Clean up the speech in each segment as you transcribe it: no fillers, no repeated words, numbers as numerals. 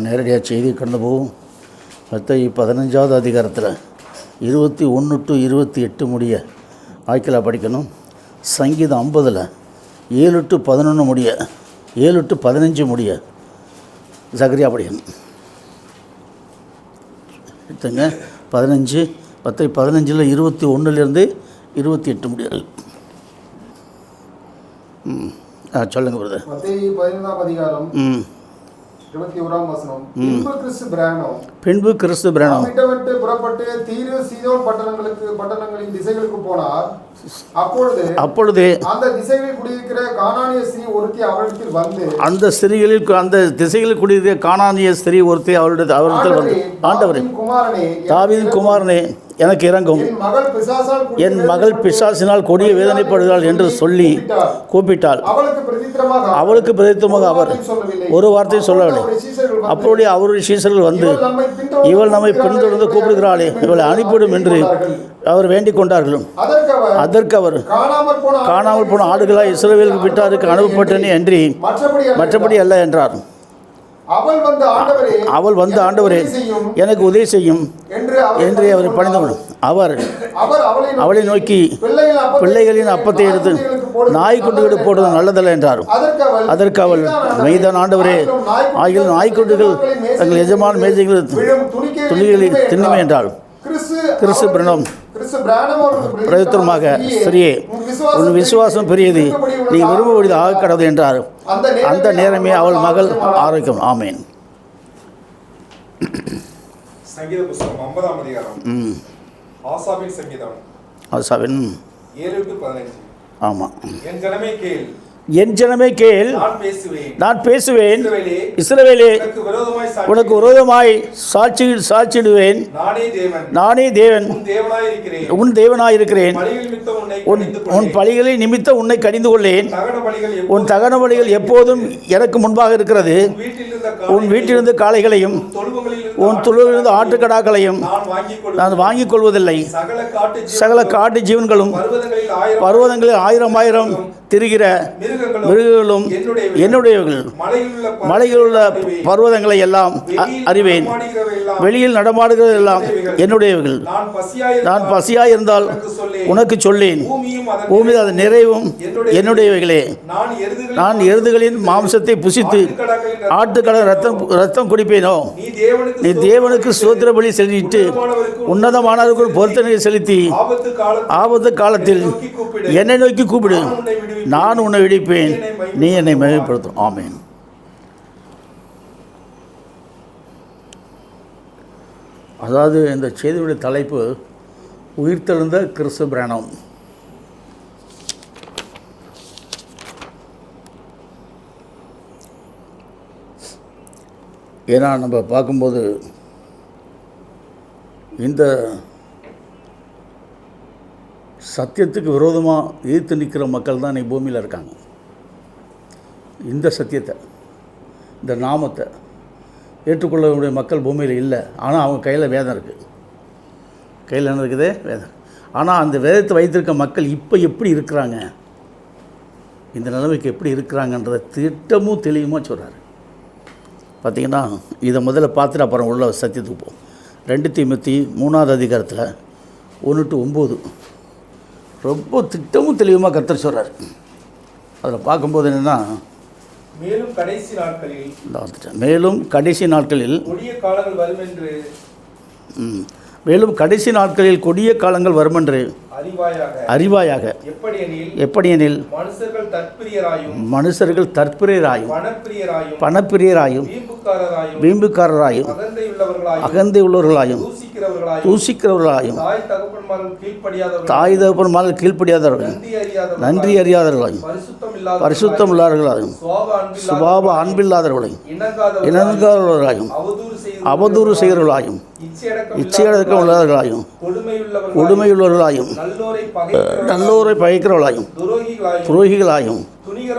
நேரடியாக செய்தி கடந்து போவோம். மத்தேயு 15வது அதிகாரத்தில் 21 to 28 முடிய ஆய்க்கலா படிக்கணும். சங்கீதம் 50ல் 7 to 11 முடிய 7 to 15 முடிய சகரியா படிக்கணும். எடுத்துங்க 15 மத்தேயு 15ல் 21லேருந்து 28 முடியாது. சொல்லுங்க பிரதர். மத்தேயு 15ஆம் அதிகாரம் 21ஆம் வசனம். பின்பு கிறிஸ்து பிரானோ விட்டு புறப்பட்டு தீரு சீதோன் பட்டணங்களின் திசைகளுக்கு போனார். அப்பொழுது அந்த திசைகளில் குடியிருக்கிற கானானிய ஸ்திரீ ஒருத்தி அவரிடத்தில் வந்து அந்த திசைகளில் குடியிருக்கிற கானானிய ஸ்திரீ ஒருத்தி அவரிடத்தில் வந்து, ஆண்டவரே, தாவீதின் குமாரனே, எனக்கு இறங்கும், என் மகள் பிசாசினால் கொடிய வேதனைப்படுகிறாள் என்று சொல்லி கூப்பிட்டாள். அவளுக்கு பிரதித்தமாக அவர் ஒரு வார்த்தை சொல்லவில்லை. அப்படியே அவருடைய சீசர்கள் வந்து, இவள் நம்மை பின்தொடர்ந்து கூப்பிடுகிறாளே, இவளை அனுப்பிவிடும் என்று அவர் வேண்டிக் கொண்டார்கள். அதற்கு அவர், காணாமல் போன ஆடுகளாய் இஸ்ரவேல் வீட்டாருக்கு அனுப்பப்பட்டனே அன்றி மற்றபடி அல்ல என்றார். அவள் வந்து, ஆண்டவரே, எனக்கு உதவி செய்யும் என்று அவர் பணிந்து அவர் அவளை நோக்கி, பிள்ளைகளின் அப்பத்தை எடுத்து நாய்க்குட்டிகள் போடுவது நல்லதல்ல என்றார். அதற்கு அவள், மெய்தான் ஆண்டவரே, ஆகிய நாய்க்குட்டிகள் தங்கள் எஜமான மேஜைகள் துணிகளை தின்னுமே என்றாள். கிறிஸ்து பிரணம் பிரயுத்தரமாக, ஸ்திரியே, உன் விசுவாசம் பெரியது, நீ விரும்புவது ஆக கடவுது என்றார். அந்த நேரமே அவள் மகள் ஆரோக்கியம். ஆமேன். சங்கீத புத்தகம் 50ஆம் அதிகாரம். ஆசாபின் சங்கீதம். ஆசாபின் 7 to 15. ஆமாம். என் ஜனமே கேள், நான் பேசுவேன். இஸ்ரவேலே, உனக்கு விரோதமாய் சாட்சியிடுவேன். நானே தேவன், உன் தேவனாயிருக்கிறேன். உன் பலிகளை நிமித்த உன்னை கடிந்து கொள்ளேன். உன் தகன பலிகள் எப்போதும் எனக்கு முன்பாக இருக்கிறது. உன் வீட்டிலிருந்து காளைகளையும் உன் தொழுவிலிருந்து ஆட்டுக்கடாக்களையும் நான் வாங்கிக் கொள்வதில்லை. சகல காட்டு ஜீவன்களும் பர்வதங்களில் 1000 திரிகிற மிருகங்களும் என்னுடையவர்கள். மலையில் உள்ள பர்வதங்களை எல்லாம் அறிவேன். வெளியில் நடமாடுகிறது எல்லாம் என்னுடையவர்கள். நான் பசியாய் இருந்தால் உனக்கு சொல்லேன். பூமியில் அது நிறைவும் என்னுடையவைகளே. நான் எருதுகளின் மாம்சத்தை புசித்து ஆட்டுக்கடல் ரத்தம் குடிப்பேனோ? நீ தேவனுக்கு ஸ்தோத்திர பலி செலுத்திட்டு உன்னதமானவர்கள் பொருத்தனை செலுத்தி ஆபத்து காலத்தில் என்னை நோக்கி கூப்பிடு, நான் உன்னை விடுப்பேன், நீ என்னை மகிமைப்படுத்தும். ஆமேன். அதாவது இந்த செய்தியுடைய தலைப்பு உயிர்த்தெழுந்த கிறிஸ்து பிரானம். ஏன்னா நம்ம பார்க்கும்போது இந்த சத்தியத்துக்கு விரோதமாக எதிர்த்து நிற்கிற மக்கள் தான் இன்றைக்கி பூமியில் இருக்காங்க. இந்த சத்தியத்தை, இந்த நாமத்தை ஏற்றுக்கொள்ளக்கூடிய மக்கள் பூமியில் இல்லை. ஆனால் அவங்க கையில் வேதம் இருக்குது. கையில் என்ன இருக்குது? வேதம். ஆனால் அந்த வேதத்தை வைத்திருக்க மக்கள் இப்போ எப்படி இருக்கிறாங்க, இந்த நிலைமைக்கு எப்படி இருக்கிறாங்கன்றதை திட்டமும் தெளிவுமாக சொல்கிறார். பார்த்திங்கன்னா இதை முதல்ல பார்த்துட்டு அப்புறம் உள்ள சத்தியத்துக்கு போகும். 2 தீமோத்தேயு 3ஆவது அதிகாரத்தில் 1 to 9 ரொம்ப திட்டமும் தெளிவுமாக கர்த்தர் சொல்கிறார். அதில் பார்க்கும்போது என்னென்னா, மேலும் கடைசி நாட்களில் கொடிய காலங்கள் வரும் என்று மேலும் கடைசி நாட்களில் கொடிய காலங்கள் வருமென்று அறிவாயாக. எப்படியெனில் மனுஷர்கள் தற்பிரியராயும் பணப்பிரியராயும் வீம்புக்காரராயும் அகந்தை உள்ளவர்களாயும் தூசிக்கிறவர்களாயும் தாய் தகப்பன்மார்கள் கீழ்ப்படியாதவர்கள் நன்றி அறியாதவர்களாயும் பரிசுத்தம் இல்லாதவர்களாயும் சுபாவ அன்பில்லாதவர்களையும் இணங்காதவர்களாயும் அவதூறு செய்கிறவர்களாயும் இச்சையடக்கம் உள்ளவர்களாயும் கொடுமையுள்ளவர்களாயும் நல்லோரை பகைக்கிறவர்களாயும் துரோகிகளாயும்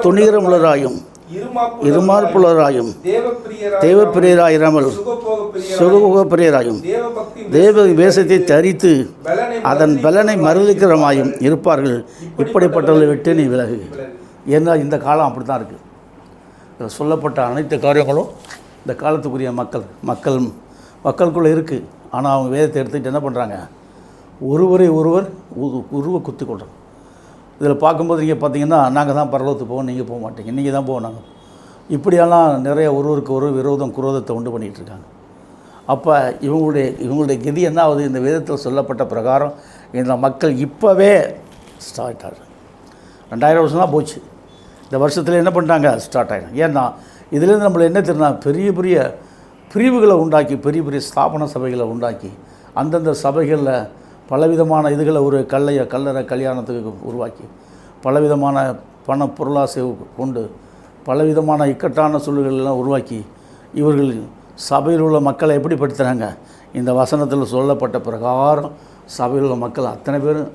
துணிகரமுள்ளவராயும் இருமார்ப்புள்ளவராயும் தேவப்பிரியராயிராமல் சுகபோகப்பிரியராயும் தேவ வேஷத்தை தரித்து அதன் பலனை மறுதலிக்கிறமாயும் இருப்பார்கள். இப்படிப்பட்டவர்களை விட்டு நீ விலகு. ஏன்னா இந்த காலம் அப்படி தான் இருக்குது. சொல்லப்பட்ட அனைத்து காரியங்களும் இந்த காலத்துக்குரிய மக்களுக்குள்ளே இருக்குது. ஆனால் அவங்க வேதத்தை எடுத்துக்கிட்டு என்ன பண்ணுறாங்க, ஒருவரை ஒருவர் உருவ குத்தி கொள்கிறோம். இதில் பார்க்கும்போது நீங்கள் பார்த்தீங்கன்னா, நாங்கள் தான் பரலோகத்துக்கு போவோம், நீங்கள் போக மாட்டீங்க, நீங்கள் தான் போவோம் நாங்கள், இப்படியெல்லாம் நிறைய ஒருவருக்கு ஒரு குரோதத்தை உண்டு பண்ணிகிட்டு இருக்காங்க. அப்போ இவங்களுடைய கதி என்ன ஆகுது, இந்த வேதத்தில் சொல்லப்பட்ட பிரகாரம் இந்த மக்கள் இப்போவே ஸ்டார்ட் ஆகுது. 2000 வருஷம் தான் போச்சு, இந்த வருஷத்தில் என்ன பண்ணிட்டாங்க, ஸ்டார்ட் ஆகிடும். ஏன்னா இதுலேருந்து நம்மளை என்ன தெரியும்னா, பெரிய பெரிய பிரிவுகளை உண்டாக்கி, பெரிய பெரிய ஸ்தாபன சபைகளை உண்டாக்கி, அந்தந்த சபைகளில் பலவிதமான இதுகளை ஒரு கல்லறை கல்யாணத்துக்கு உருவாக்கி, பலவிதமான பொருளாசை கொண்டு பலவிதமான இக்கட்டான சூழ்நிலைகளெல்லாம் உருவாக்கி, இவர்கள் சபையில் உள்ள மக்களை எப்படி படுத்துகிறாங்க, இந்த வசனத்தில் சொல்லப்பட்ட பிரகாரம் சபையில் உள்ள மக்கள் அத்தனை பேரும்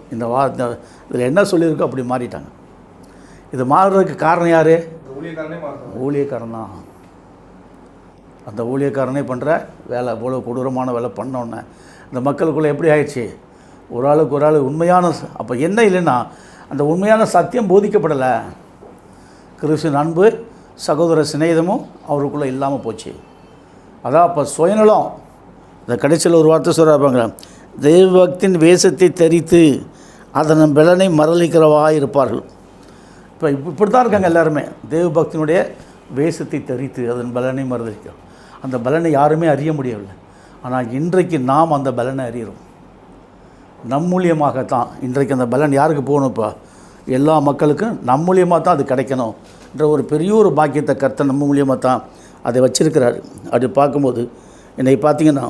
இதில் என்ன சொல்லியிருக்கோ அப்படி மாறிட்டாங்க. இது மாறுறதுக்கு காரணம் யார்? ஊழியக்காரன் தான். அந்த ஊழியக்காரனே பண்ணுற வேலை, இவ்வளோ கொடூரமான வேலை பண்ணோன்னே இந்த மக்களுக்குள்ளே எப்படி ஆயிடுச்சு, ஒரு ஆள் உண்மையான அப்போ என்ன இல்லைன்னா, அந்த உண்மையான சத்தியம் போதிக்கப்படலை. கிறிஸ்துவின் அன்பு, சகோதர சிநேகிதமும் அவருக்குள்ளே இல்லாமல் போச்சு. அதான் அப்போ சுயநலம். இந்த கடைசியில் ஒரு வார்த்தை சொல்கிறாங்க, தெய்வபக்தின் வேஷத்தை தரித்து அதன் பலனை மரளிக்கிறவா இருப்பார்கள். இப்போ இப்படி தான் இருக்காங்க எல்லாருமே, தெய்வபக்தியினுடைய வேஷத்தை தரித்து அதன் பலனை மறுதளிக்கிறோம். அந்த பலனை யாருமே அறிய முடியவில்லை. ஆனால் இன்றைக்கு நாம் அந்த பலனை அறிகிறோம். நம் மூலியமாகத்தான் இன்றைக்கு அந்த பலன் யாருக்கு போகணும், இப்போ எல்லா மக்களுக்கும் நம் மூலியமாக தான் அது கிடைக்கணும் என்ற ஒரு பெரிய ஒரு பாக்கியத்தை கர்த்தர் நம்ம மூலியமாக தான் அதை வச்சிருக்கிறார். அப்படி பார்க்கும்போது இன்றைக்கி பார்த்திங்கன்னா,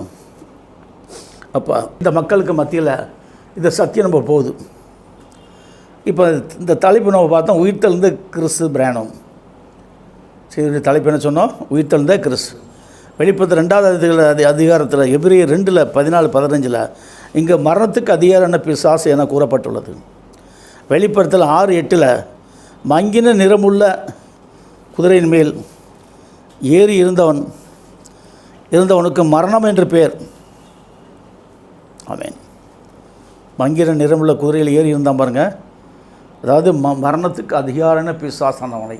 அப்போ இந்த மக்களுக்கு மத்தியில் இந்த சத்தியம் நம்ம போகுது. இப்போ இந்த தலைப்பு நம்ம பார்த்தோம், உயிர்த்தெழுந்த கிறிஸ்து பிரானம். சரி, தலைப்பு என்ன சொன்னோம், உயிர்த்தெழுந்த கிறிஸ்து. வெளிப்படுத்த 2வது அதிகாரத்தில் எபிரேயர் 2:14-15 இங்கே மரணத்துக்கு அதிகாரான பிசாசு என கூறப்பட்டுள்ளது. வெளிப்படுத்தல் 6:8 மங்கின நிறமுள்ள குதிரையின் மேல் ஏறி இருந்தவனுக்கு மரணம் என்று பெயர். ஆமென். மங்கின நிறமுள்ள குதிரையில் ஏறி இருந்தான் பாருங்கள். அதாவது மரணத்துக்கு அதிகாரான பிசாசானவனை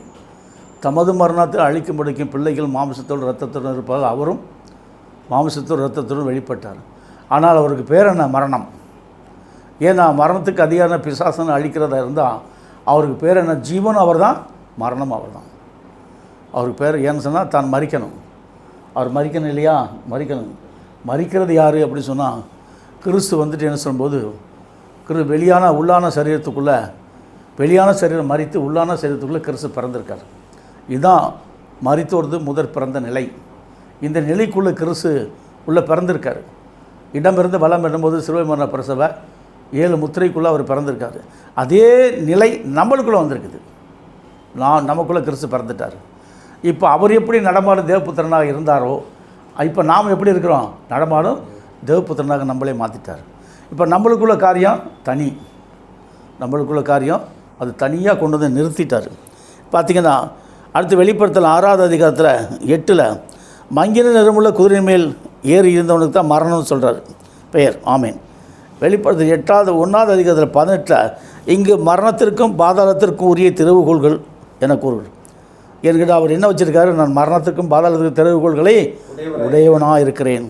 தமது மரணத்தை அழிக்கும்படிக்கும் பிள்ளைகள் மாம்சத்தோடு இரத்தத்துடன் இருப்பார்கள், அவரும் மாம்சத்தோடு இரத்தத்துடன் வெளிப்பட்டார். ஆனால் அவருக்கு பேர் என்ன, மரணம். ஏன்னா மரணத்துக்கு அதிகார பிசாசனை அழிக்கிறதா இருந்தால் அவருக்கு பேர் என்ன, ஜீவன் அவர் தான், மரணம் அவர் தான். அவருக்கு பேர் ஏன்னு சொன்னால் தான் மரிக்கணும். அவர் மரிக்கணும் இல்லையா, மரிக்கிறது யார் அப்படின்னு சொன்னால், கிறிஸ்து வந்துட்டு என்ன சொல்லும்போது, உள்ளான சரீரத்துக்குள்ளே வெளியான சரீரம் மரித்து உள்ளான சரீரத்துக்குள்ளே கிறிஸ்து பிறந்திருக்கார். இதுதான் மரித்தோர்து முதற் பிறந்த நிலை. இந்த நிலைக்குள்ளே கிறிஸ்து உள்ளே பிறந்திருக்கார். இடமிருந்து வலம் வரும்போது சிலுவை மரண பிரசவ 7 முத்திரைக்குள்ளே அவர் பிறந்திருக்காரு. அதே நிலை நம்மளுக்குள்ளே வந்திருக்குது. நமக்குள்ளே கிறிஸ்து பிறந்துட்டார். இப்போ அவர் எப்படி நடமாடும் தேவபுத்திரனாக இருந்தாரோ, இப்போ நாம் எப்படி இருக்கிறோம், நடமாடும் தேவபுத்திரனாக நம்மளே மாற்றிட்டார். இப்போ நம்மளுக்குள்ள காரியம் தனி, நம்மளுக்குள்ள காரியம் அது தனியாக கொண்டு வந்து நிறுத்திட்டார். பார்த்திங்கன்னா அடுத்து வெளிப்படுத்தல் 6வது அதிகாரத்தில் 8 மங்கின நிறமுள்ள குதிரை மேல் ஏறி இருந்தவனுக்கு தான் மரணம்னு சொல்கிறார் பெயர். ஆமேன். வெளிப்படுத்தல் 1வது அதிகாரத்தில் 18 இங்கு மரணத்திற்கும் பாதாளத்திற்கும் உரிய திறவுகோள்கள் என கூறுகள். என்கிட்ட அவர் என்ன வச்சுருக்காரு, நான் மரணத்துக்கும் பாதாளத்துக்கும் திறவுகோள்களை உடையவனாக இருக்கிறேன்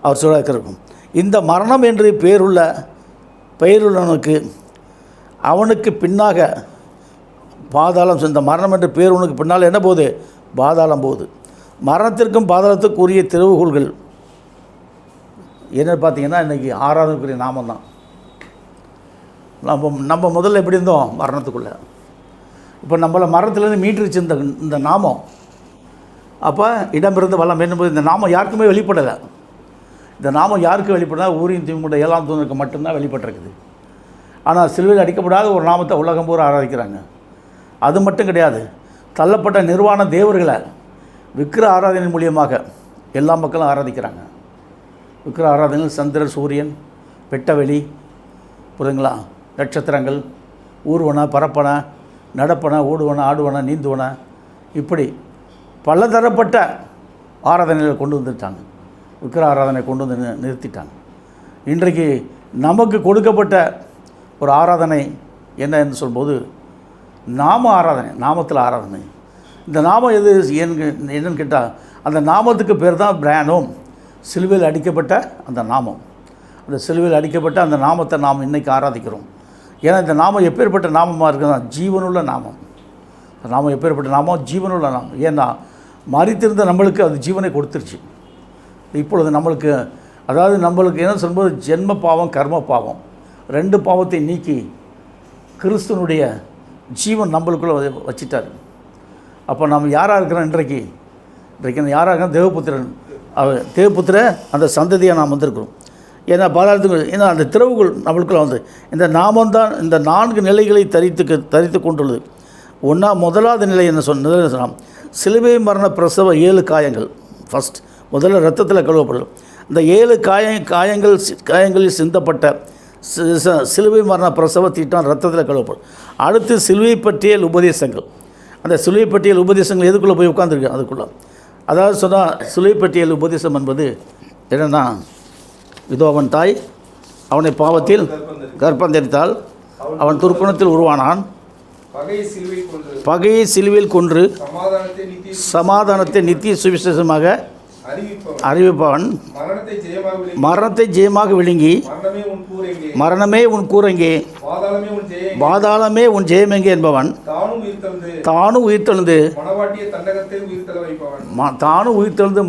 அவர் சொல்லியிருக்கும். இந்த மரணம் என்று பெயருள்ளவனுக்கு அவனுக்கு பின்னாக பாதாளம், இந்த மரணம் என்று பேருனுக்கு பின்னால் என்ன போகுது, பாதாளம் போகுது. மரணத்திற்கும் பாதாளத்துக்கும் உரிய திறவுகோள்கள் என்ன பார்த்தீங்கன்னா, இன்றைக்கி 6வதுக்குரிய நாமம் தான். நம்ம முதல்ல எப்படி இருந்தோம், மரணத்துக்குள்ளே. இப்போ நம்மளை மரணத்துலேருந்து மீட்டுருச்சு இந்த நாமம். அப்போ இடமிருந்து வளம் என்னும்போது இந்த நாமம் யாருக்குமே வெளிப்படலை. இந்த நாமம் யாருக்கு வெளிப்படலாம், ஊரின் தீமுடைய 7ஆம் தூதனுக்கு மட்டும்தான் வெளிப்பட்டிருக்குது. ஆனால் சிலுவையில் அடிக்கப்படாத ஒரு நாமத்தை உலகம் பூரா ஆராதிக்கிறாங்க. அது மட்டும் கிடையாது, தள்ளப்பட்ட நிர்வாண தேவர்களை விக்கிர ஆராதனை மூலியமாக எல்லா மக்களும் ஆராதிக்கிறாங்க. விக்கிர ஆராதனைகள் சந்திரன், சூரியன், வெட்டவெளி, புரியுங்களா, நட்சத்திரங்கள், ஊர்வன, பரப்பன, நடப்பன, ஓடுவன, ஆடுவன, நீந்துவன, இப்படி பலதரப்பட்ட ஆராதனைகளை கொண்டு வந்துட்டாங்க. விக்கிர ஆராதனை கொண்டு வந்து நிறுத்திட்டாங்க. இன்றைக்கு நமக்கு கொடுக்கப்பட்ட ஒரு ஆராதனை என்ன என்று சொல்லும்போது நாம ஆராதனை, நாமத்தில் ஆராதனை. இந்த நாமம் எது என்னன்னு கேட்டால் அந்த நாமத்துக்கு பேர் தான் பிரானோம், சிலுவையில் அடிக்கப்பட்ட அந்த நாமம். அந்த சிலுவையில் அடிக்கப்பட்ட அந்த நாமத்தை நாம் இன்றைக்கி ஆராதிக்கிறோம். ஏன்னா இந்த நாமம் எப்பேற்பட்ட நாமமாக இருக்குதுன்னா ஜீவனுள்ள நாமம். அந்த நாமம் எப்பேற்பட்ட நாமம்? ஜீவனுள்ள நாமம். ஏன்னா மரித்திருந்த நம்மளுக்கு அது ஜீவனை கொடுத்துருச்சு. இப்பொழுது நம்மளுக்கு, அதாவது நம்மளுக்கு என்ன சொல்லும்போது ஜென்ம பாவம் கர்ம பாவம் ரெண்டு பாவத்தை நீக்கி கிறிஸ்துவனுடைய ஜீவன் நம்மளுக்குள்ளே வச்சிட்டார். அப்போ நம்ம யாராக இருக்கிறோம்? இன்றைக்கு யாராக இருக்கிறோம்? தேவபுத்திரன். தேவபுத்திர அந்த சந்ததியாக நாம் வந்திருக்கிறோம். ஏன்னா பாதாளத்துக்கு, ஏன்னா அந்த திறவுகள் நம்மளுக்குள்ள வந்து இந்த நாமம் தான் இந்த 4 நிலைகளை தரித்து கொண்டுள்ளது. முதலாவது நிலை என்ன சொன்னால் சிலுவை மரண பிரசவ 7 காயங்கள். ஃபஸ்ட் முதல்ல ரத்தத்தில் கழுவப்படும் இந்த 7 காயங்களில் சிந்தப்பட்ட சிலுவை மரண பிரசவ தீட்டான் ரத்தத்தில் கழுவப்படும். அடுத்து சிலுவை பட்டியல் உபதேசங்கள். அந்த சிலுவை பட்டியல் உபதேசங்கள் எதுக்குள்ளே போய் உட்காந்துருக்கு? அதுக்குள்ளே, அதாவது சொன்னால் சிலுவை பட்டியல் உபதேசம் என்பது என்னென்னா, இதோ அவன் தாய் அவனை பாவத்தில் கர்ப்பந்தரித்தால் அவன் துர்க்குணத்தில் உருவானான், பகையை சிலுவையில் கொன்று சமாதானத்தை நித்திய சுவிசேஷமாக அறிவிப்பவன், மரணத்தை ஜெயமாக விழுங்கி மரணமே உன் கூரெங்கே, பாதாளமே உன் ஜெயமெங்கே என்பவன், தானும் உயிர்த்தெழுந்து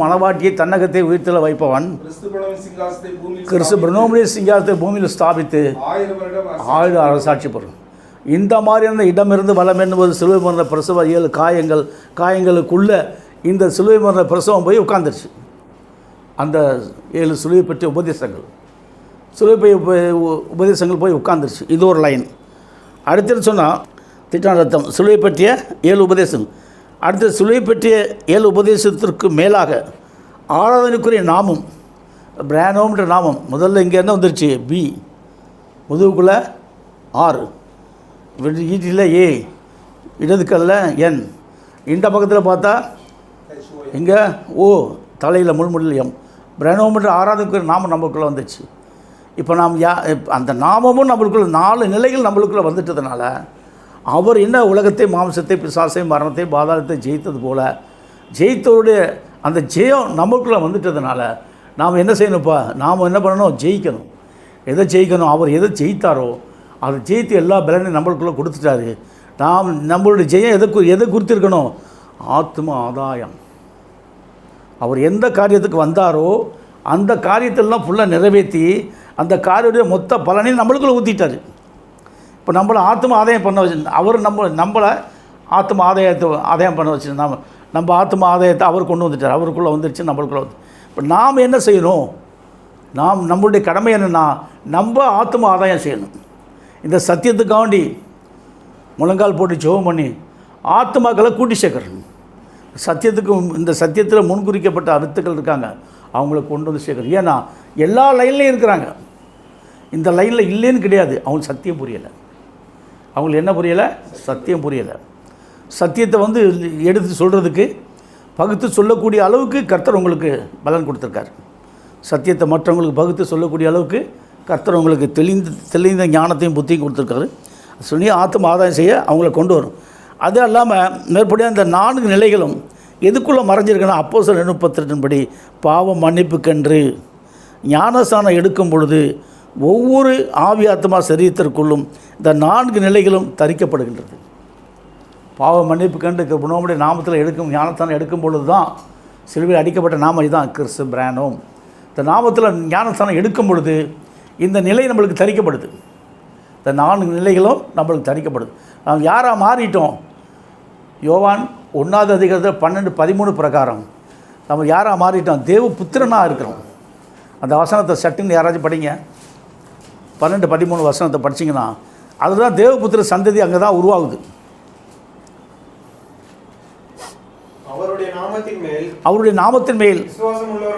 மணவாட்டியை தன்னகத்தை உயிர்த்தெழ வைப்பவன், கிறிஸ்து பிரணோமுடைய சிங்காசத்தை பூமியில் ஸ்தாபித்து 1000 அரசாட்சி பெறும். இந்த மாதிரியான இடமிருந்து வலம் என்பது சிலுவை மரண பிரசவ 7 காயங்களுக்குள்ள இந்த சிலுவை மரண பிரசவம் போய் உட்காந்துருச்சு. அந்த 7 சிலுவை பற்றிய சிலுவை உபதேசங்கள் போய் உட்காந்துருச்சு. இது ஒரு லைன். அடுத்தது சொன்னால் திட்டான ரத்தம், சிலுவை பற்றிய 7 உபதேசங்கள். அடுத்து சிலுவை பற்றிய 7 உபதேசத்திற்கு மேலாக ஆராதனைக்குரிய நாமம் பிரானோம்ன்ற நாமம். முதல்ல இங்கே என்ன வந்துருச்சு? பி, முதுகுக்குள்ளே R, ஈட்டில் A, இடதுக்கல்ல N, இந்த பக்கத்தில் பார்த்தா இங்கே O, தலையில் முள்முடியில் M. பிரானோம்ன்ற ஆராதனைக்குரிய நாமம் நம்மளுக்குள்ளே வந்துச்சு. இப்போ நாம் அந்த நாமமும் நம்மளுக்குள்ள 4 நிலைகள் நம்மளுக்குள்ளே வந்துட்டதுனால அவர் என்ன உலகத்தை, மாம்சத்தை, பிசாசை, மரணத்தை, பாதாளத்தை ஜெயித்தது போல் ஜெயித்தோடைய அந்த ஜெயம் நம்மளுக்குள்ளே வந்துட்டதுனால நாம் என்ன செய்யணும்ப்பா? நாம் என்ன பண்ணணும்? ஜெயிக்கணும். எதை ஜெயிக்கணும்? அவர் எதை ஜெயித்தாரோ அதை ஜெயித்து எல்லா பலனையும் நம்மளுக்குள்ளே கொடுத்துட்டாரு. நம்மளுடைய ஜெயம் எதை குறித்திருக்கணும்? ஆத்ம ஆதாயம். அவர் எந்த காரியத்துக்கு வந்தாரோ அந்த காரியத்தெல்லாம் ஃபுல்லாக நிறைவேற்றி அந்த காரியோடைய மொத்த பலனையும் நம்மளுக்குள்ளே ஊற்றிட்டார். இப்போ நம்மளை ஆத்ம ஆதாயம் பண்ண வச்சு அவர் நம்மளை ஆத்ம ஆதாயம் பண்ண வச்சு நம்ம ஆத்ம ஆதாயத்தை அவர் கொண்டு வந்துட்டார். அவருக்குள்ளே வந்துடுச்சு, நம்மளுக்குள்ளே வந்து. இப்போ நாம் என்ன செய்யணும்? நம்மளுடைய கடமை என்னென்னா நம்ம ஆத்ம ஆதாயம் செய்யணும். இந்த சத்தியத்துக்காண்டி முழங்கால் போட்டு ஜெபம் பண்ணி ஆத்மாக்களை கூட்டி சேர்க்கணும். இந்த சத்தியத்தில் முன்குறிக்கப்பட்ட அர்த்தங்கள் இருக்காங்க, அவங்கள கொண்டு வந்து சேர்க்கணும். ஏன்னா எல்லா லைன்லேயும் இருக்கிறாங்க, இந்த லைனில் இல்லைன்னு கிடையாது. அவங்களுக்கு சத்தியம் புரியலை. அவங்களுக்கு என்ன புரியலை? சத்தியம் புரியலை. சத்தியத்தை எடுத்து சொல்கிறதுக்கு, பகுத்து சொல்லக்கூடிய அளவுக்கு கர்த்தர் உங்களுக்கு பலன் கொடுத்துருக்காரு. சத்தியத்தை மற்றவங்களுக்கு பகுத்து சொல்லக்கூடிய அளவுக்கு கர்த்தர் உங்களுக்கு தெளிந்த ஞானத்தையும் புத்தியும் கொடுத்துருக்காரு. சொல்லி ஆத்ம ஆதாயம் செய்ய அவங்கள கொண்டு வரும். அது இல்லாமல் மேற்படியாக இந்த 4 நிலைகளும் எதுக்குள்ளே மறைஞ்சிருக்குன்னா அப்போஸ்தலர் 2:32 படி பாவம் மன்னிப்புக்கென்று ஞானஸ்தானம் எடுக்கும் பொழுது ஒவ்வொரு ஆவி ஆத்மா சரீரத்திற்குள்ளும் இந்த 4 நிலைகளும் தரிக்கப்படுகின்றது. பாவம் மன்னிப்புக்கென்று நம்முடைய நாமத்தில் ஞானஸ்தானம் எடுக்கும் பொழுது தான் சிலுவையில் அடிக்கப்பட்ட நாமம் இதுதான் கிறிஸ்து பிரானோம். இந்த நாமத்தில் ஞானஸ்தானம் எடுக்கும் பொழுது இந்த நிலை நம்மளுக்கு தரிக்கப்படுது. இந்த 4 நிலைகளும் நம்மளுக்கு தரிக்கப்படுது. நாம் யாராக மாறிட்டோம்? யோவான் 1வது அதிகாரத்தில் 12:13 பிரகாரம் நம்ம யாராக மாறிட்டோம்? தேவ புத்திரனாக இருக்கிறோம். அந்த வசனத்தை சட்டுன்னு யாராச்சும் படிங்க. 12:13 வசனத்தை படிச்சிங்கன்னா அதுதான் தேவபுத்திர சந்ததி அங்கே தான் உருவாகுது. அவருடைய நாமத்தின் மேல்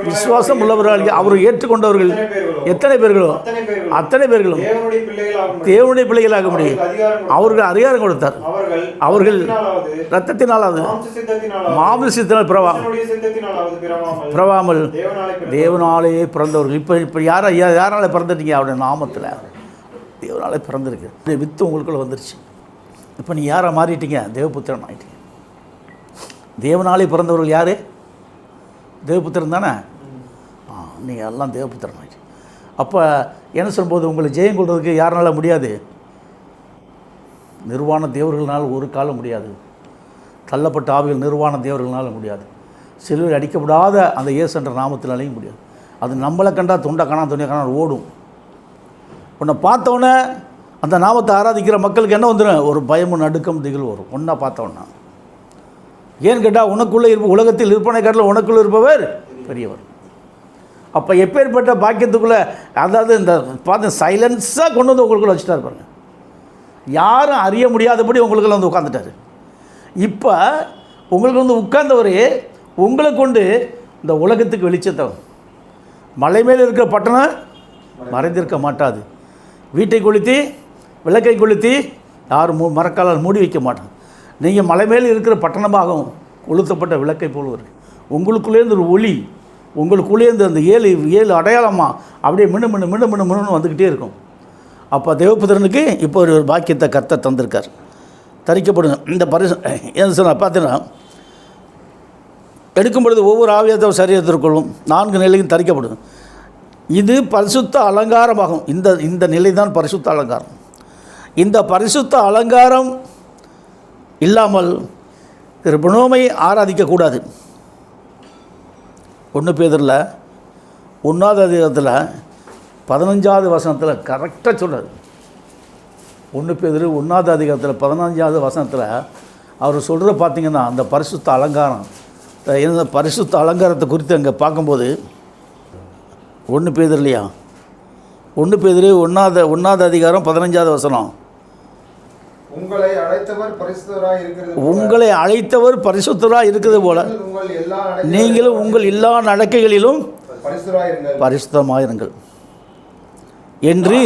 விசுவாசம் உள்ளவர்கள், அவரை ஏற்றுக்கொண்டவர்கள் எத்தனை பேர்களும் அத்தனை பேர்களும் தேவனுடைய பிள்ளைகளாக முடியும். அவர்கள் அதிகாரம் கொடுத்தார். அவர்கள் இரத்தத்தினாலாவது மாம்சத்தினால் பிறவாமல் தேவனாலேயே பிறந்தவர்கள். இப்போ யாரால பிறந்துட்டீங்க? அவருடைய நாமத்தில் தேவனாலே பிறந்திருக்கு. வித்து உங்களுக்குள்ள வந்துருச்சு. இப்போ நீ யாரை மாறிட்டீங்க? தேவபுத்திரன் ஆகிட்டீங்க. தேவனாலே பிறந்தவர்கள் யார்? தேவபுத்திரன் தானே. நீங்கள் எல்லாம் தேவபுத்திரன் ஆச்சு. அப்போ என்ன சொல்லும்போது உங்களை ஜெயம் கொள்வதற்கு யாருனால முடியாது? நிர்வாண தேவர்களால் ஒரு காலம் முடியாது. தள்ளப்பட்ட ஆவிகள் நிர்வாண தேவர்களால் முடியாது. சிலுவையில் அடிக்கப்படாத அந்த இயேசு என்ற நாமத்தினாலையும் முடியாது. அது நம்மளை கண்டா தொண்டை காணா துணியை காணா ஓடும். உன்னை பார்த்தோன்னே அந்த நாமத்தை ஆராதிக்கிற மக்களுக்கு என்ன வந்துடும்? ஒரு பயமும் நடுக்கம் திகில் வரும் ஒன்றா பார்த்தோன்னா. ஏன்னு கேட்டால் உனக்குள்ளே உலகத்தில் இருப்பனை காட்டில் உனக்குள்ளே இருப்பவர் பெரியவர். அப்போ எப்பேற்பட்ட பாக்கியத்துக்குள்ளே, அதாவது இந்த பார்த்து சைலன்ஸாக கொண்டு வந்து உங்களுக்குள்ள வச்சுட்டா இருப்பாங்க. யாரும் அறிய முடியாதபடி உங்களுக்குள்ள வந்து உட்காந்துட்டார். இப்போ உங்களுக்கு வந்து உட்கார்ந்தவர் உங்களை கொண்டு இந்த உலகத்துக்கு வெளிச்சத்தை, மலை மேலே இருக்கிற பட்டணம் மறைந்திருக்க மாட்டாது. வீட்டை கொளுத்தி விளக்கை கொளுத்தி யாரும் மரக்காலால் மூடி வைக்க மாட்டாங்க. நீங்கள் மலை மேலே இருக்கிற பட்டணமாகவும் கொளுத்தப்பட்ட விளக்கை போல் இருக்கு. உங்களுக்குள்ளேருந்து ஒரு ஒளி, உங்களுக்குள்ளேருந்து அந்த ஏழு அடையாளமாக அப்படியே மின்னு வந்துக்கிட்டே இருக்கும். அப்போ தேவபுத்திரனுக்கு இப்போ ஒரு பாக்கியத்தை கர்த்தர் தந்திருக்கார். தரிக்கப்படுங்க இந்த என்ன சொன்ன பார்த்தீங்கன்னா, எடுக்கும் பொழுது ஒவ்வொரு ஆவியத்தை சரீரத்திற்குள்ளும் 4 நிலையும் தரிக்கப்படுங்க. இது பரிசுத்த அலங்காரமாகும். இந்த நிலை தான் பரிசுத்த அலங்காரம். இந்த பரிசுத்த அலங்காரம் இல்லாமல் பிரணோமை ஆராதிக்கக்கூடாது. 1 பேதுருல 1ஆவது அதிகாரத்தில் 15வது வசனத்தில் கரெக்டாக சொல்கிறார். 1 பேதுரு 1ஆவது அதிகாரத்தில் 15வது வசனத்தில் அவர் சொல்கிற பார்த்திங்கன்னா, அந்த பரிசுத்த அலங்காரம், இந்த பரிசுத்த அலங்காரத்தை குறித்து அங்கே பார்க்கும்போது 1 பேதுரு இல்லையா, 1 பேதுரு 1ஆவது அதிகாரம் 15வது வசனம், உங்களை அழைத்தவர் பரிசுத்தராய் இருக்கிறது போல நீங்களும் உங்கள் எல்லா நடக்கைகளிலும் பரிசுத்தமாயிருங்கள் என்று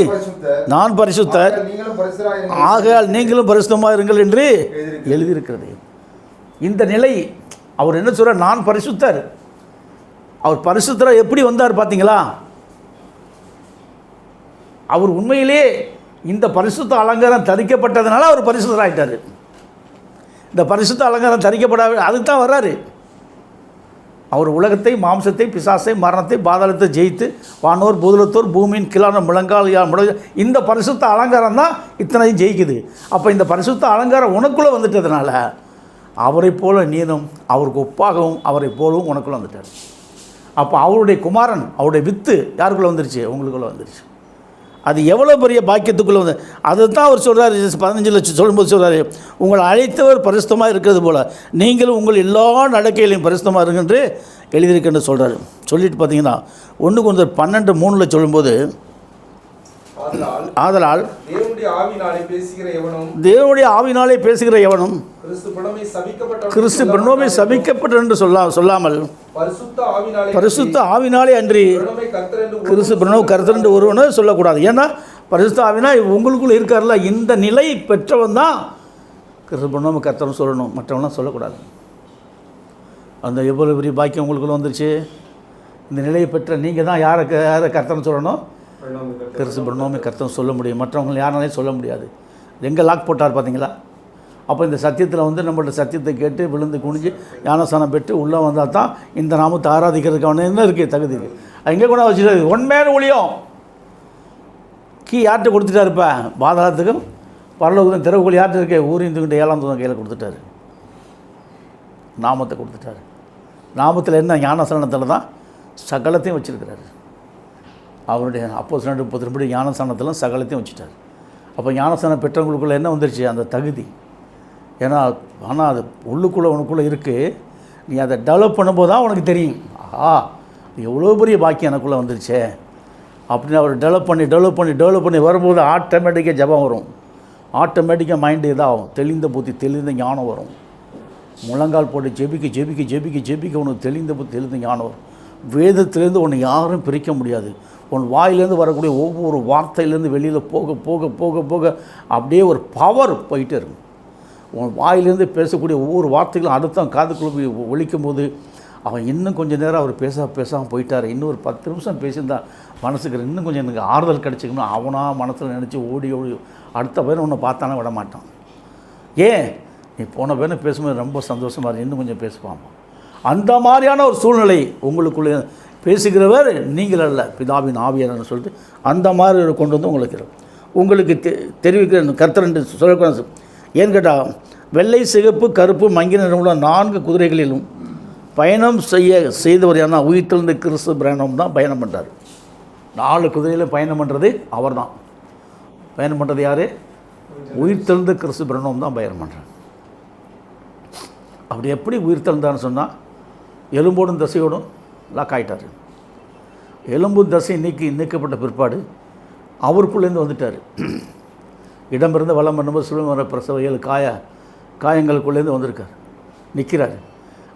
நான் பரிசுத்தர் ஆகையால் நீங்களும் பரிசுத்தமாயிருங்கள் என்று எழுதியிருக்கிறது. இந்த நிலை அவர் என்ன சொல்றார்? நான் பரிசுத்தர். அவர் பரிசுத்தராக எப்படி வந்தார் பார்த்தீங்களா? அவர் உண்மையிலே இந்த பரிசுத்த அலங்காரம் தரிக்கப்பட்டதுனால அவர் பரிசுத்தராயிட்டார். இந்த பரிசுத்த அலங்காரம் தரிக்கப்படாத அதுக்கு தான் வர்றாரு. அவர் உலகத்தை, மாம்சத்தை, பிசாசை, மரணத்தை, பாதாளத்தை ஜெயித்து வானோர் பூதலத்தோர் பூமியின் கிளான முழங்கால் இந்த பரிசுத்த அலங்காரம் தான் இத்தனையும் ஜெயிக்குது. அப்போ இந்த பரிசுத்த அலங்காரம் உனக்குள்ளே வந்துட்டதுனால அவரை போல நீனும் அவருக்கு ஒப்பாகவும் அவரை போலவும் உனக்குள்ளே வந்துட்டார். அப்போ அவருடைய குமாரன், அவருடைய வித்து யாருக்குள்ளே வந்துருச்சு? உங்களுக்குள்ளே வந்துருச்சு. அது எவ்வளோ பெரிய பாக்கியத்துக்குள்ளே வந்து அதை தான் அவர் சொல்கிறார். 15 லட்சம் சொல்லும்போது சொல்கிறார், உங்களை அழைத்தவர் பரிசுத்தமாக இருக்கிறது போல் நீங்களும் உங்கள் எல்லா நடக்கையிலையும் பரிசுத்தமாக இருக்குன்று எழுதியிருக்குன்னு சொல்கிறார். சொல்லிட்டு பார்த்தீங்கன்னா 1 Corinthians 12:3 சொல்லும்போது, ஆதலால் தேவனுடைய ஆவினாலே பேசுகிற எவனும் கிறிஸ்து பிரணோமை சபிக்கப்பட்ட என்று சொல்லாமல் பரிசுத்த ஆவினாலே அன்றி கிறிஸ்து பிரணவ கர்த்தர் என்று ஒருவனை சொல்லக்கூடாது. ஏன்னா பரிசுத்த ஆவினா உங்களுக்குள்ள இருக்கார்ல, இந்த நிலை பெற்றவன் தான் கிறிஸ்து பிரணவ கர்த்தர்னு சொல்லணும், மற்றவங்களாம் சொல்லக்கூடாது. அந்த எவ்வளோ பெரிய பாக்கியம் உங்களுக்குள்ள வந்துருச்சு. இந்த நிலையை பெற்ற நீங்கள் தான் யாரை கர்த்தர்னு சொல்லணும்? கிறிஸ்து பிரணோமை கர்த்தர்னு சொல்ல முடியும். மற்றவங்க யாராலையும் சொல்ல முடியாது. எங்கே லாக் போட்டார் பார்த்தீங்களா? அப்போ இந்த சத்தியத்தில் வந்து நம்மளோட சத்தியத்தை கேட்டு விழுந்து குனிஞ்சு ஞானஸ்தானம் பெற்று உள்ளே வந்தால் தான் இந்த நாமத்தை ஆராதிக்கிறதுக்கு அவன் என்ன இருக்குது? தகுதி இருக்குது. அங்கே கூட வச்சுட்டு ஒன்மேன ஒளியும் கீ யார்கிட்ட கொடுத்துட்டாரு? இப்போ பாதாளத்துக்கும் பரலோகத்துக்கும் திறவுகள் யார்கிட்ட இருக்கு? ஊரிந்துக்கிட்ட 7ஆம் தூதன் கையில் கொடுத்துட்டாரு. நாமத்தை கொடுத்துட்டாரு. நாமத்தில் என்ன? ஞானஸ்தானத்தில் தான் சகலத்தையும் வச்சுருக்கிறாரு. அவருடைய அப்போஸ்தலர் 32 ஞானஸ்தானத்தில் சகலத்தையும் வச்சுட்டார். அப்போ ஞானஸ்தானம் பெற்றவங்களுக்குள்ளே என்ன வந்துருச்சு? அந்த தகுதி. ஏன்னா ஆனால் அது உள்ளுக்குள்ளே உனக்குள்ளே இருக்குது. நீ அதை டெவலப் பண்ணும்போது தான் உனக்கு தெரியும், எவ்வளோ பெரிய பாக்கியம் எனக்குள்ளே வந்துருச்சே அப்படின்னு. அவர் டெவலப் பண்ணி வரும்போது ஆட்டோமேட்டிக்காக ஜபம் வரும். ஆட்டோமேட்டிக்காக மைண்டு இதாகும். தெளிந்த புத்தி, தெளிந்த ஞானம் வரும். முழங்கால் போட்டு ஜெபிக்க உனக்கு தெளிந்த புத்தி, தெளிந்த ஞானம் வரும். வேதத்திலேருந்து உன்னை யாரும் பிரிக்க முடியாது. உன் வாயிலேருந்து வரக்கூடிய ஒவ்வொரு வார்த்தையிலேருந்து வெளியில் போக போக போக போக அப்படியே ஒரு பவர் போயிட்டே இருக்கும். உன் வாயிலேருந்து பேசக்கூடிய ஒவ்வொரு வார்த்தைகளும் அடுத்த காதுக்குள்ளே போய் ஒழிக்கும் போது அவன் இன்னும் கொஞ்சம் நேரம் அவர் பேசாமல் போயிட்டார், இன்னும் ஒரு 10 நிமிஷம் பேசியிருந்தா மனசுக்கு இன்னும் கொஞ்சம் எனக்கு ஆறுதல் கிடச்சிக்கணும் அவனாக மனசில் நினச்சி ஓடி அடுத்த பையன் உன்னை பார்த்தானே விட மாட்டான். ஏன்? நீ போன பேர் பேசும்போது ரொம்ப சந்தோஷமாக இருக்கு, இன்னும் கொஞ்சம் பேசுவாமா. அந்த மாதிரியான ஒரு சூழ்நிலை உங்களுக்குள்ளே பேசுகிறவர் நீங்கள் அல்ல, பிதாவின் ஆவியானன்னு சொல்லிட்டு அந்த மாதிரி கொண்டு வந்து உங்களுக்கு தெரிவிக்கிற கர்த்தர் என்று சொல்லக்கூடாது. ஏன்னு கேட்டால், வெள்ளை, சிகப்பு, கருப்பு, மங்கின நிறமுள்ள 4 குதிரைகளிலும் பயணம் செய்தவர் ஏன்னா உயிர்த்தெழுந்த கிறிஸ்து பிரானம் தான் பயணம் பண்ணுறார். 4 குதிரையிலும் பயணம் பண்ணுறது அவர் தான். பயணம் பண்ணுறது யார்? உயிர்த்தெழுந்த கிறிஸ்து பிரானம் தான் பயணம் பண்ணுறார். அப்படி எப்படி உயிர்த்தெழுந்தான்னு சொன்னால், எலும்போடும் தசையோடும் லாக் ஆகிட்டார். எலும்பு தசை நீக்கப்பட்ட பிற்பாடு அவருக்குள்ளேருந்து வந்துட்டார். இடமிருந்து வளம் பண்ணும்போது சிலுவை வர பிரசவ 7 காயங்களுக்குள்ளேருந்து வந்திருக்கார், நிற்கிறார்.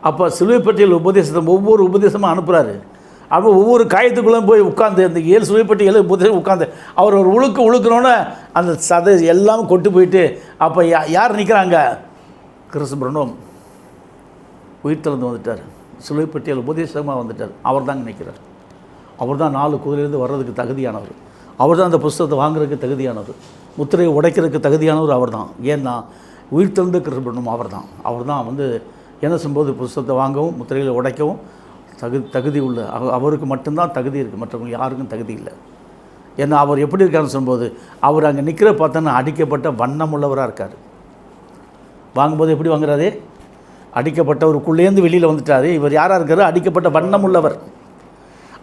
அப்போ சிலுவை பட்டியல் உபதேசத்தை ஒவ்வொரு உபதேசமாக அனுப்புகிறாரு. அப்போ ஒவ்வொரு காயத்துக்குள்ளே போய் உட்காந்து அந்த 7 சிலுவை பட்டியல் உபதேசம் உட்காந்து அவர் ஒரு உழுக்கணுன்னு அந்த சதை எல்லாம் கொண்டு போயிட்டு, அப்போ யார் நிற்கிறாங்க? கிறிஸ்து பிரானம் உயிர்த்தெழுந்து வந்துட்டார், சிலுவை பட்டியல் உபதேசமாக வந்துட்டார். அவர் தாங்க நிற்கிறார். அவர் தான் 4 குதிரையிலேருந்து வர்றதுக்கு தகுதியானவர். அவர் தான் அந்த புஸ்தகத்தை வாங்குறதுக்கு தகுதியானவர், முத்திரையை உடைக்கிறதுக்கு தகுதியானவர் அவர் தான். ஏன்னா உயிர்த்தெழுந்த கிறிஸ்து பிரானம் அவர் தான் வந்து என்ன செய்யும்போது புஸ்தகத்தை வாங்கவும் முத்திரைகளை உடைக்கவும் தகுதி உள்ள அவருக்கு மட்டும்தான் தகுதி இருக்குது, மற்றவங்க யாருக்கும் தகுதி இல்லை. ஏன்னா அவர் எப்படி இருக்காருன்னு சொல்லும்போது, அவர் அங்கே நிற்கிற பார்த்தோன்னா அடிக்கப்பட்ட வண்ணம் உள்ளவராக இருக்கார். வாங்கும்போது எப்படி வாங்குறாரு? அடிக்கப்பட்டவருக்குள்ளேருந்து வெளியில் வந்துட்டார். இவர் யாராக இருக்கார்? அடிக்கப்பட்ட வண்ணம் உள்ளவர்.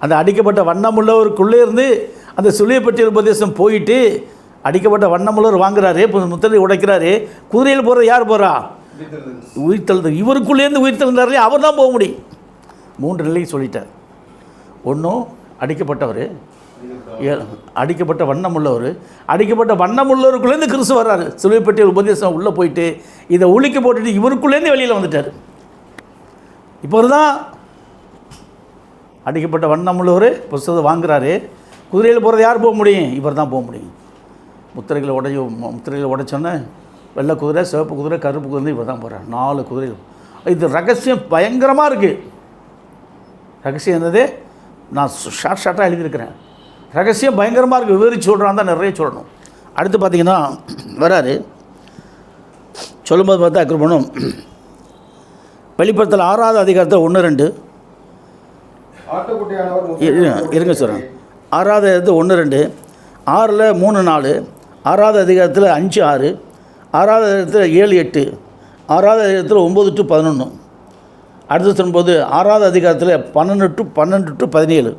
அந்த அடிக்கப்பட்ட வண்ணம் உள்ளவருக்குள்ளே இருந்து அந்த சிலுவை பட்டியல் உபதேசம் போயிட்டு அடிக்கப்பட்ட வண்ணம் உள்ளவர் வாங்குறாரு, முத்திரை உடைக்கிறாரு. குதிரையில் போகிறது யார் போகிறா? உயிர்த்தெழுந்து. இவருக்குள்ளேருந்து உயிர்த்தெழுந்தாரே அவர் தான் போக முடியும். 3 நிலையை சொல்லிட்டார். ஒன்றும் அடிக்கப்பட்டவர், அடிக்கப்பட்ட வண்ணம் உள்ளவர், அடிக்கப்பட்ட வண்ணம் உள்ளவருக்குள்ளேருந்து கிறிஸ்து வர்றாரு. சிலுவை பட்டியல் உபதேசம் உள்ளே போயிட்டு இதை ஒழிக்க போட்டுட்டு இவருக்குள்ளேருந்து வெளியில் வந்துட்டார். இப்போ தான் அடிக்கப்பட்ட வண்ணம் உள்ளவர் புஸ்தகத்தை வாங்குறாரு. குதிரையில் போகிறது யார் போக முடியும்? இவர் தான் போக முடியும். முத்திரைகளை உடைச்சோன்னே வெள்ளை குதிரை, சிவப்பு குதிரை, கருப்பு குதிரை இவர் தான் போகிறார். 4 குதிரைகள். இது ரகசியம் பயங்கரமாக இருக்குது. ரகசியம் என்னது? நான் ஷார்ட்டாக எழுதியிருக்கிறேன். ரகசியம் பயங்கரமாக இருக்குது. விவரித்து சொல்கிறான் தான் நிறைய சொல்லணும். அடுத்து பார்த்திங்கன்னா வராரு சொல்லும்போது பார்த்தா அக்கிரமணம் வெளிப்படுத்தல் 6வது அதிகாரத்தில் 1-2 இருங்க சொல்கிறேன். 6வது அதிகாரத்தில் 1-2, 6ல் 3-4, 6வது அதிகாரத்தில் 5-6, 6வது அதிகாரத்தில் 7-8, 6வது அதிகாரத்தில் 9-11. அடுத்து சொல்லும்போது 6வது அதிகாரத்தில் 12-17,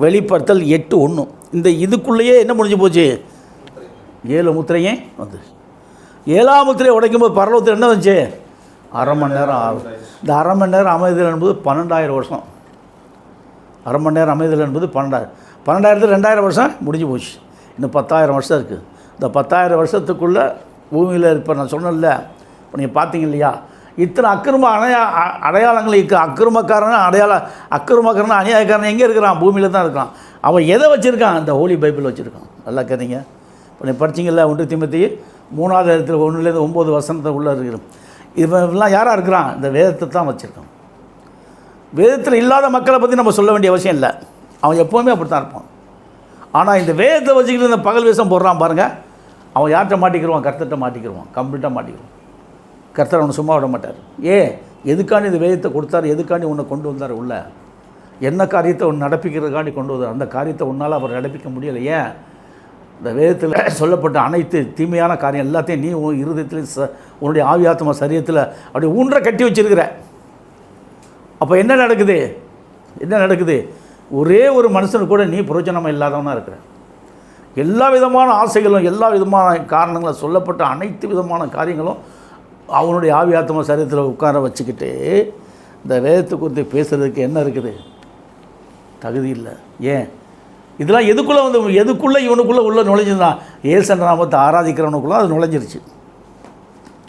வெளிப்படுத்தல் 8-1. இந்த இதுக்குள்ளேயே என்ன முடிஞ்சு போச்சு? 7 முத்திரையே வந்து 7ஆம் முத்திரையை உடைக்கும்போது பரலோகத்தில் என்ன வந்துச்சு? அரை மணி நேரம் ஆகும். இந்த அரை மணி நேரம் அமைதல் என்பது 12,000 வருஷம். அரை மணி நேரம் அமைதல் என்பது 12,000. 12,000 2000 வருஷம் முடிஞ்சு போச்சு. இன்னும் 10,000 வருஷம் இருக்குது. இந்த 10,000 வருஷத்துக்குள்ளே பூமியில் இப்போ நான் சொன்னேன்ல, இப்போ நீங்கள் பார்த்தீங்க இல்லையா, இத்தனை அடையாளங்கள் இருக்குது. அக்கிரமக்காரன் அநியாயக்காரன் எங்கே இருக்கிறான்? பூமியில் தான் இருக்கான். அவன் எதை வச்சுருக்கான்? இந்த ஹோலி பைபிள் வச்சுருக்கான். நல்லா கேட்டீங்க. இப்போ நீ படிச்சிங்கல்ல 1 தீமோத்தேயு 3வது அதிகாரத்தில் 1-9 வசனத்தை உள்ளே இருக்கிறோம். இவெல்லாம் யாராக இருக்கிறான்? இந்த வேதத்தை தான் வச்சுருக்கான். வேதத்தில் இல்லாத மக்களை பற்றி நம்ம சொல்ல வேண்டிய அவசியம் இல்லை. அவன் எப்போவுமே அப்படி தான் இருப்பான். ஆனால் இந்த வேதத்தை வச்சுக்கிட்டு இந்த பகல் வேஷம் போடுறான் பாருங்கள், அவன் யார்கிட்ட மாட்டிக்கிடுவான்? கர்த்தர்கிட்ட மாட்டிக்கிடுவான். கம்ப்ளீட்டாக மாட்டிக்கிடுவான். கர்த்தர் அவனை சும்மா விட மாட்டார். எதுக்காண்டி இந்த வேதத்தை கொடுத்தாரு? எதுக்காண்டி உன்னை கொண்டு வந்தார் உள்ள? என்ன காரியத்தை உன்னை நடப்பிக்கிறதுக்காண்டி கொண்டு வந்தார்? அந்த காரியத்தை உன்னால் அவர் நடப்பிக்க முடியலை. ஏன்? இந்த வேதத்தில் சொல்லப்பட்ட அனைத்து தீமையான காரியம் எல்லாத்தையும் நீ உன் இருதயத்தில் உன்னுடைய ஆவியாத்மா சரீரத்தில் அப்படி ஊன்ற கட்டி வச்சிருக்கிற. அப்போ என்ன நடக்குது? ஒரே ஒரு மனுஷனுக்கு கூட நீ பிரயோஜனமாக இல்லாதவனாக இருக்கிற. எல்லா விதமான ஆசைகளும் எல்லா விதமான காரணங்களும் சொல்லப்பட்ட அனைத்து விதமான காரியங்களும் அவனுடைய ஆவியாத்மா சரீரத்தில் உட்கார வச்சுக்கிட்டு இந்த வேதத்தை குறித்து பேசுகிறதுக்கு என்ன இருக்குது? தகுதி இல்லை. ஏன்? இதெல்லாம் எதுக்குள்ளே இவனுக்குள்ளே உள்ள நுழைஞ்சுதான்? ஏசன்ற நாமத்தை ஆராதிக்கிறவனுக்குள்ளே அது நுழைஞ்சிருச்சு.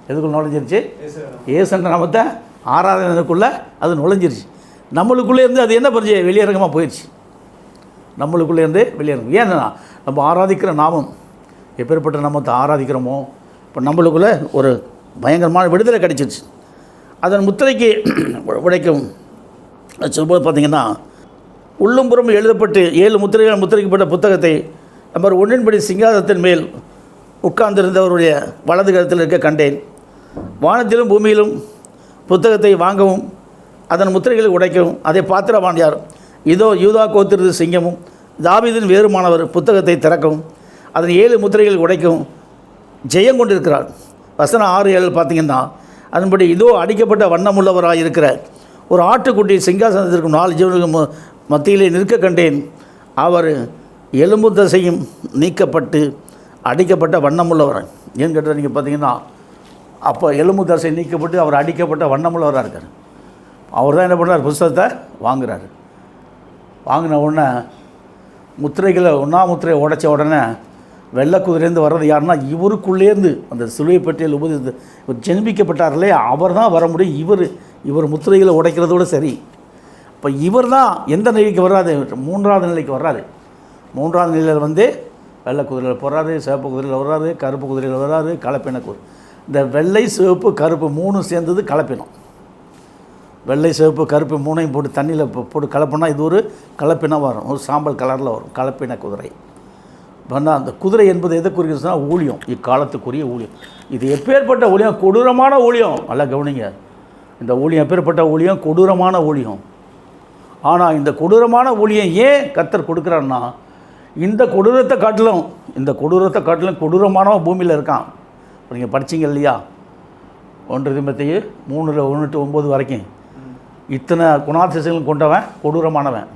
எதுக்குள்ளே நுழைஞ்சிருச்சு? ஏசன்ற நாமத்தை ஆராதனைக்குள்ளே அது நுழைஞ்சிருச்சு. நம்மளுக்குள்ளே இருந்து அது என்ன பண்ணுச்சு? வெளியரங்கமாக போயிடுச்சு. நம்மளுக்குள்ளே இருந்து வெளியரங்கம். ஏன்னா நம்ம ஆராதிக்கிற நாமம் எப்பேற்பட்ட நாமத்தை ஆராதிக்கிறோமோ இப்போ நம்மளுக்குள்ளே ஒரு பயங்கரமான விடுதலை கிடைச்சிருச்சு. அதன் முத்திரைக்கு உடைக்கும் சொல்லும்போது பார்த்திங்கன்னா, உள்ளும் புறம் எழுதப்பட்டு 7 முத்திரைகள் முத்திரைக்கப்பட்ட புத்தகத்தை நம்பர் 1 சிங்காதனத்தின் மேல் உட்கார்ந்திருந்தவருடைய வலது கரத்தில் இருக்க கண்டேன். வானத்திலும் பூமியிலும் புத்தகத்தை வாங்கவும் அதன் முத்திரைகளை உடைக்கவும் அதை பாத்திரவான் யார்? இதோ யூதா கோத்திரத்து சிங்கமும் தாவீதின் வேறுமானவர் புத்தகத்தை திறக்கவும் அதன் 7 முத்திரைகளை உடைக்கவும் ஜெயம் கொண்டிருக்கிறார். வசனம் 6-7 பார்த்தீங்கன்னா, அதன்படி இதோ அடிக்கப்பட்ட வண்ணமுள்ளவராக இருக்கிற ஒரு ஆட்டுக்குட்டி சிங்காசனத்திற்கும் 4 ஜீவனுக்கு மத்தியிலே நிற்க கண்டேன். அவர் எலும்பு தசையும் நீக்கப்பட்டு அடிக்கப்பட்ட வண்ணமுள்ளவர். ஏன்னு கேட்டால் நீங்கள் பார்த்தீங்கன்னா, அப்போ எலும்பு தசை நீக்கப்பட்டு அவர் அடிக்கப்பட்ட வண்ணமுள்ளவராக இருக்கார். அவர் தான் என்ன பண்ணுறார்? புஸ்தகத்தை வாங்குகிறார். வாங்கின உடனே முத்திரைகளை முத்திரையை உடைச்ச உடனே வெள்ளை குதிரைந்து வர்றது யாருன்னா, இவருக்குள்ளேருந்து அந்த சிலுவை பட்டியல் இவர் ஜென்மிக்கப்பட்டார்களே அவர் தான் வர முடியும். இவர் முத்திரைகளை உடைக்கிறதோடு சரி. இப்போ இவர் தான் எந்த நிலைக்கு வர்றாரு? 3வது நிலைக்கு வர்றாரு. 3வது நிலையில் வந்து வெள்ளை குதிரையில் போகிறாரு, சிவப்பு குதிரையில் வர்றாரு, கருப்பு குதிரையில் வர்றாரு, கலப்பின குதிரை. இந்த வெள்ளை சிவப்பு கருப்பு 3 சேர்ந்தது கலப்பினம். வெள்ளை சிவப்பு கருப்பு 3ஐயும் போட்டு தண்ணியில் போட்டு கலப்பினா இது ஒரு கலப்பினம் வரும். ஒரு சாம்பல் கலரில் வரும் கலப்பின குதிரை. பண்ணால் அந்த குதிரை என்பது எதை குறிக்கிறதுனா ஊழியம், இக்காலத்துக்குரிய ஊழியம். இது எப்பேற்பட்ட ஊழியம்? கொடூரமான ஊழியம். நல்லா கவனிங்க, இந்த ஊழியம் எப்பேற்பட்ட ஊழியம்? கொடூரமான ஊழியம். ஆனால் இந்த கொடூரமான ஊழியம் ஏன் கர்த்தர் கொடுக்குறாருன்னா, இந்த கொடூரத்தை காட்டிலும் கொடூரமானவன் பூமியில் இருக்கான். இப்போ நீங்கள் படிச்சிங்க இல்லையா? 1 தீமோத்தேயு 3:1-9 வரைக்கும் இத்தனை குணாதிசயங்களும் கொண்டவன் கொடூரமானவன்.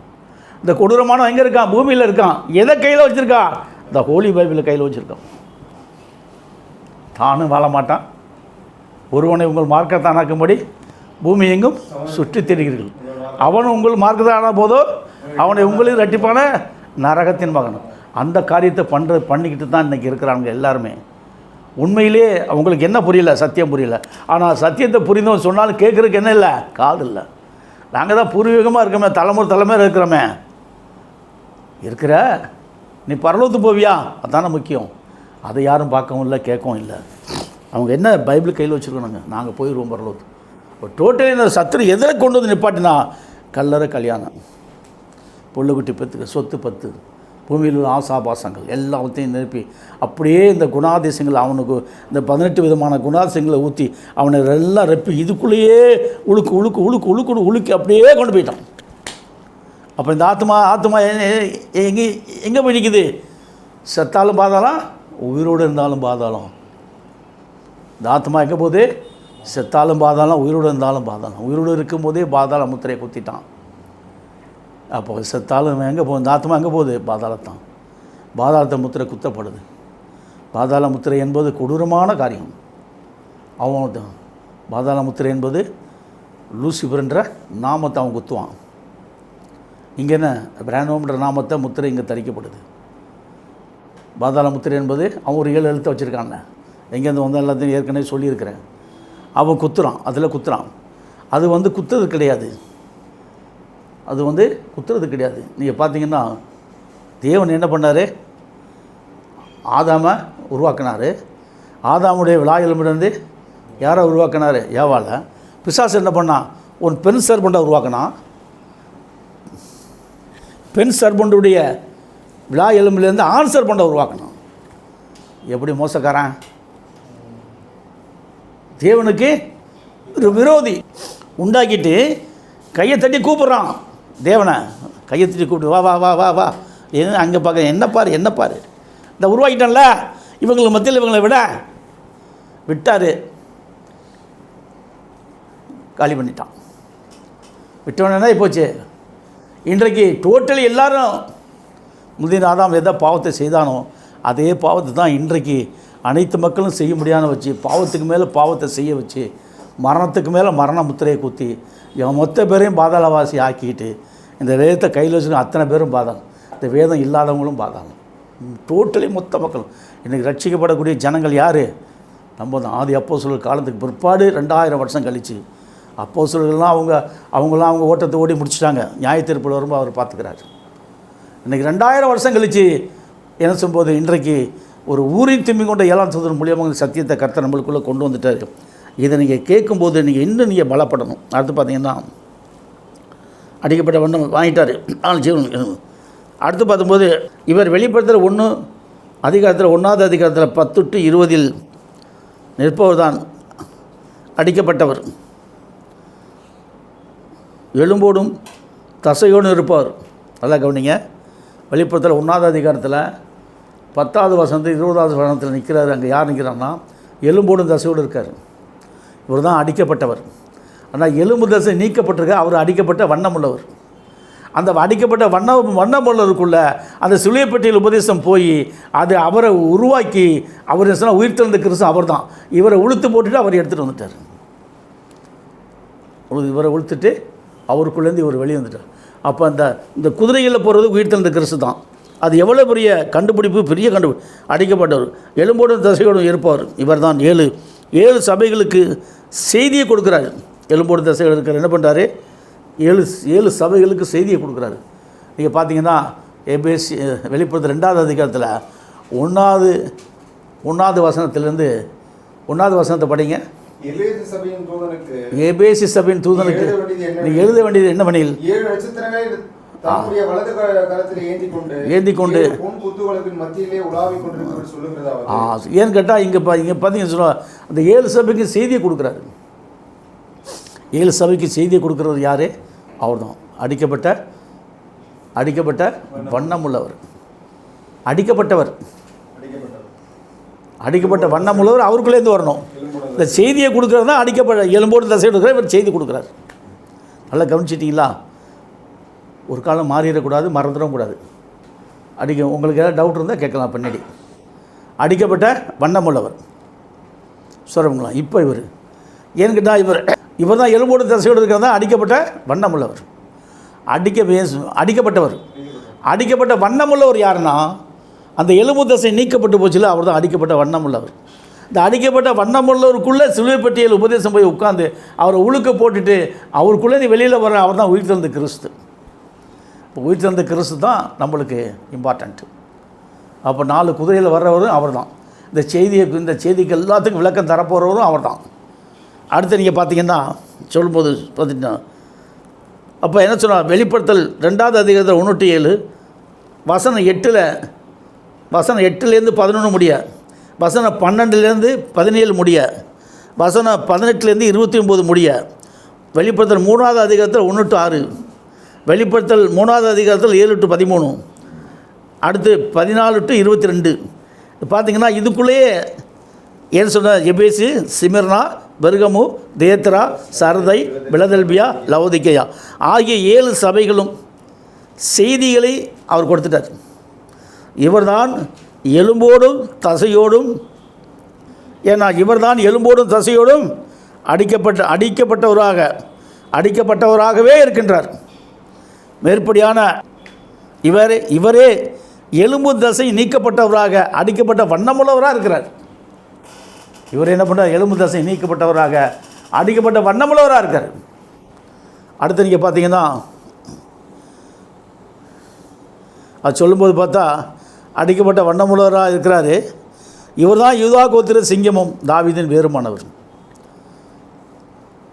இந்த கொடூரமானவன் எங்கே இருக்கான்? பூமியில் இருக்கான். எதை கையில் வச்சுருக்கான்? இந்த ஹோலி பைபிளை கையில் வச்சுருக்கான். தானும் வாழ மாட்டான். ஒருவனை உங்கள் மார்க்கத்தானாக்கும்படி பூமி எங்கும் சுற்றி திரிகிறீர்கள். அவனும் உங்கள் மார்க்கத்தான போதோ அவனை உங்களில் இரட்டிப்பான நரகத்தின் மகனும். அந்த காரியத்தை பண்ணிக்கிட்டு தான் இன்றைக்கி இருக்கிறாங்க எல்லாருமே. உண்மையிலே அவங்களுக்கு என்ன புரியல? சத்தியம் புரியல. ஆனால் சத்தியத்தை புரிந்தவன் சொன்னாலும் கேட்குறதுக்கு என்ன இல்லை? காது இல்லை. நாங்கள் தான் பூர்வீகமாக இருக்கோமே, தலைமுறையாக இருக்கிறோமே. இருக்கிற நீ பரலோகத்துக்கு போவியா? அதானே முக்கியம். அதை யாரும் பார்க்கவும் இல்லை, கேட்கவும் இல்லை. அவங்க என்ன பைபிள் கையில் வச்சுருக்கணுங்க, நாங்கள் போயிடுவோம் பரலோகத்துக்கு. இப்போ டோட்டலி இந்த சத்துரு எதிரை கொண்டு வந்து நிப்பாட்டினா, கல்லறை கல்யாணம், பொள்ளுக்குட்டி பத்துக்கு சொத்து 10, பூமியில் உள்ள ஆசாபாசங்கள் எல்லாத்தையும் நிரப்பி அப்படியே இந்த குணாதிசயங்கள் அவனுக்கு இந்த 18 விதமான குணாதிசயங்களை ஊற்றி அவனை எல்லாம் ரெப்பி இதுக்குள்ளேயே உழுக்கி அப்படியே கொண்டு போயிட்டான். அப்போ இந்த ஆத்மா எங்கே போய் நிற்குது? செத்தாலும் பாதாளம், உயிரோடு இருந்தாலும் பாதாளம். இந்த ஆத்மா எங்கே போகுது? செத்தாலும் பாதாளம், உயிரோடு இருந்தாலும் பாதாளம். உயிரோடு இருக்கும்போதே பாதாள முத்திரையை குத்திட்டான். அப்போ செத்தாலும் எங்கே போகுது? இந்த ஆத்மா எங்கே போகுது? பாதாளத்தான். பாதாளத்தை முத்திரை குத்தப்படுது. பாதாள முத்திரை என்பது கொடூரமான காரியம். அவன் பாதாள முத்திரை என்பது லூசிபர்ன்ற நாமத்தை அவன் குத்துவான். இங்கே என்ன? பிரானோம்ன்ற நாமத்தை முத்திரை இங்கே தரிக்கப்படுது. பாதாள முத்திரை என்பது அவன் ஒரு 7 எழுத்து வச்சுருக்காங்க. எங்கேருந்து வந்தால் எல்லாத்தையும் ஏற்கனவே சொல்லியிருக்கிறேன். அவன் குத்துறான், அதில் குத்துறான். அது வந்து குத்துறது கிடையாது. நீங்கள் பார்த்தீங்கன்னா தேவன் என்ன பண்ணார்? ஆதாமை உருவாக்கினார். ஆதாமுடைய விழாயிலிருந்து யாரை உருவாக்கினார்? ஏவாளை. பிசாசு என்ன பண்ணான்? ஒரு பெண் சர்பண்டை உருவாக்கினான். பெண் சர்பண்டுடைய விழா எலும்பிலேருந்து ஆண் சர்பண்டை உருவாக்கணும். எப்படி மோசக்காரன்! தேவனுக்கு ஒரு விரோதி உண்டாக்கிட்டு கையை தட்டி கூப்பிட்றான். தேவனை கையை தட்டி கூப்பிட்டு வா வா வா வா வா என்ன அங்கே பார்க்க என்ன பாரு இந்த உருவாக்கிட்டான்ல, இவங்களுக்கு மத்தியில் இவங்களை விட்டார், காலி பண்ணிட்டான். விட்டவனே போச்சு. இன்றைக்கு டோட்டலி எல்லாரும் முந்தின ஆதாம் எதை பாவத்தை செய்தானோ அதே பாவத்தை தான் இன்றைக்கு அனைத்து மக்களும் செய்ய முடியாமல் வச்சு, பாவத்துக்கு மேலே பாவத்தை செய்ய வச்சு, மரணத்துக்கு மேலே மரண முத்திரையை குத்தி இவன் மொத்த பேரையும் பாதாளவாசி ஆக்கிட்டு இந்த வேதத்தை கையில் வச்சுக்க அத்தனை பேரும் பாதாளம், இந்த வேதம் இல்லாதவங்களும் பாதாளம். டோட்டலி மொத்த மக்களும் இன்றைக்கி ரட்சிக்கப்படக்கூடிய ஜனங்கள் யார்? நம்ம தான். ஆதி அப்போஸ்தலர் காலத்துக்கு பிற்பாடு 2000 வருஷம் கழித்து அப்போஸ்தலர்கள்லாம் அவங்களாம் அவங்க ஓட்டத்தை ஓடி முடிச்சுட்டாங்க. நியாயத்தீர்ப்பில் வரும்போது அவர் பார்த்துக்கிறார். இன்றைக்கி 2000 வருஷம் கழித்து என்ன சொல்லும்போது இன்றைக்கு ஒரு ஊரின் திரும்பி கொண்ட 7ஆம் சதுரம் மூலியமாக சத்தியத்தை கர்த்தர் நம்மளுக்குள்ளே கொண்டு வந்துட்டார். இதை நீங்கள் கேட்கும்போது இன்னும் நீங்கள் பலப்படணும். அடுத்து பார்த்தீங்கன்னா அடிக்கப்பட்ட வண்ணம் வாங்கிட்டார் ஜீவன். அடுத்து பார்க்கும்போது இவர் வெளிப்படுத்துகிற 1 அதிகாரத்தில் 1வது அதிகாரத்தில் 10-20 நிற்பவர் தான் அடிக்கப்பட்டவர், எலும்போடும் தசையோடும் இருப்பார். நல்லா கவனிங்க. வெளிப்படுத்தல் 1வது அதிகாரத்தில் 10வது வசனத்தில் 20வது வசனத்தில் நிற்கிறாரு. அங்கே யார் நிற்கிறான்னா எலும்போடும் தசையோடு இருக்கார். இவர் தான் அடிக்கப்பட்டவர். ஆனால் எலும்பு தசை நீக்கப்பட்டிருக்க அவர் அடிக்கப்பட்ட வண்ணமுள்ளவர். அந்த அடிக்கப்பட்ட வண்ணமுள்ளவருக்குள்ள அந்த சிலுவைப்பட்டியல் உபதேசம் போய் அது அவரை உருவாக்கி அவர் சொன்னால் உயிர்த்தெழுந்த கிறிஸ்து அவர் தான். இவரை உளுத்து போட்டுட்டு அவர் எடுத்துகிட்டு வந்துட்டார். இவரை உளுத்துட்டு அவருக்குள்ளேருந்து இவர் வெளியே வந்துட்டார். அப்போ இந்த குதிரைகளில் போகிறது உயிர்த்தெழுந்த கிறிஸ்து தான். அது எவ்வளோ பெரிய கண்டுபிடிப்பு, பெரிய கண்டுபிடிப்பு. அடிக்கப்பட்டவர், எலும்போடும் தசையோடும் இருப்பவர். இவர் தான் ஏழு சபைகளுக்கு செய்தியை கொடுக்குறாரு. எலும்போடு தசைகள் இருக்கிற என்ன பண்ணுறாரு? ஏழு சபைகளுக்கு செய்தியை கொடுக்குறாரு. நீங்கள் பார்த்தீங்கன்னா எபேசி வெளிப்படுத்த 2வது அதிகாரத்தில் 1வது வசனத்திலேருந்து 1வது வசனத்தை படிங்க. எபேசி சபையின் தூதனுக்கு நீ எழுத வேண்டியது என்ன பணியில்? 7 நட்சத்திரங்களை தம்முடைய வலது கரத்தில் ஏந்தி கொண்டு மத்தியிலே உலாவிக் கொண்டிருக்கிறவர் சொல்லுகிறதாவது. ஏன்னு கேட்டால் இங்கே பார்த்தீங்கன்னு சொன்னால் அந்த 7 சபைக்கு செய்தியை கொடுக்குறாரு. 7 சபைக்கு செய்தியை கொடுக்குறவர் யார்? அவர் தான் அடிக்கப்பட்ட வண்ணமுள்ளவர். அடிக்கப்பட்ட வண்ணமுள்ளவர் அவருக்குள்ளேருந்து வரணும். இந்த செய்தியை கொடுக்குறது தான் அடிக்கப்பட்ட எலும்போடு தசை கொடுக்குற இவர் செய்தி கொடுக்குறாரு. நல்லா கவனிச்சிட்டிங்களா? ஒரு காலம் மாறிடக்கூடாது, மறந்துடவும் கூடாது. உங்களுக்கு ஏதாவது டவுட் இருந்தால் கேட்கலாம் பின்னாடி. அடிக்கப்பட்ட வண்ணமுள்ளவர் சொல்கிறவங்களா? இப்போ ஏன்னு கேட்டால் இவர் தான் எலும்போடு தசையோடு இருக்கிறது தான் அடிக்கப்பட்ட வண்ணமுள்ளவர். அடிக்கப்பட்டவர். அடிக்கப்பட்ட வண்ணமுள்ளவர் யாருன்னா அந்த எலும்பு தசை நீக்கப்பட்டு போச்சுல, அவர் தான் அடிக்கப்பட்ட வண்ணமுள்ளவர். இந்த அடிக்கப்பட்ட வண்ணமுள்ளவருக்குள்ளே சிலுவைப்பட்டியல் உபதேசம் போய் உட்காந்து அவரை உழுக்க போட்டுட்டு அவருக்குள்ளே வெளியில் வர அவர் தான் உயிர்த்தெழுந்த கிறிஸ்து. இப்போ உயிர்த்தெழுந்த கிறிஸ்து தான் நம்மளுக்கு இம்பார்ட்டண்ட்டு. அப்போ 4 குதிரையில் வர்றவரும் அவர் தான். இந்த செய்திக்கு எல்லாத்துக்கும் விளக்கம் தரப்போகிறவரும் அவர் தான். அடுத்து நீங்கள் பார்த்தீங்கன்னா சொல்லும்போது பார்த்திங்கன்னா அப்போ என்ன சொன்னால் வெளிப்படுத்தல் 2வது அதிகாரத்தில் 1-7 வசனம் 8லேருந்து 11 முடிய, வசனம் 12லேருந்து 17 முடிய, வசனம் 18லேருந்து 29 முடிய, வெளிப்படுத்தல் 3வது அதிகாரத்தில் 1-6, வெளிப்படுத்தல் 3வது அதிகாரத்தில் 7-13, அடுத்து 14-22. பார்த்திங்கன்னா இதுக்குள்ளேயே ஏன்னு சொன்ன எபேசு, சிமிர்னா, பெர்கமு, தேத்ரா, சரதை, பிலதெல்பியா, லவோதிக்கேயா ஆகிய 7 சபைகளும் செய்திகளை அவர் கொடுத்துட்டார். இவர்தான் எலும்போடும் தசையோடும், ஏன்னா இவர்தான் எலும்போடும் தசையோடும் அடிக்கப்பட்டவராகவே இருக்கின்றார். மேற்படியான இவரே எலும்பு தசை நீக்கப்பட்டவராக அடிக்கப்பட்ட வண்ணமுள்ளவராக இருக்கிறார். இவர் என்ன பண்ணுறார்? எலும்பு தசை நீக்கப்பட்டவராக அடிக்கப்பட்ட வண்ணமுள்ளவராக இருக்கார். அடுத்து நீங்கள் பார்த்தீங்கன்னா அது சொல்லும்போது பார்த்தா அடிக்கப்பட்ட வண்ணமுள்ளவராக இருக்கிறாரு. இவர் தான் யூதா கோத்திர சிங்கமும் தாவீதின் வேறுமானவர்.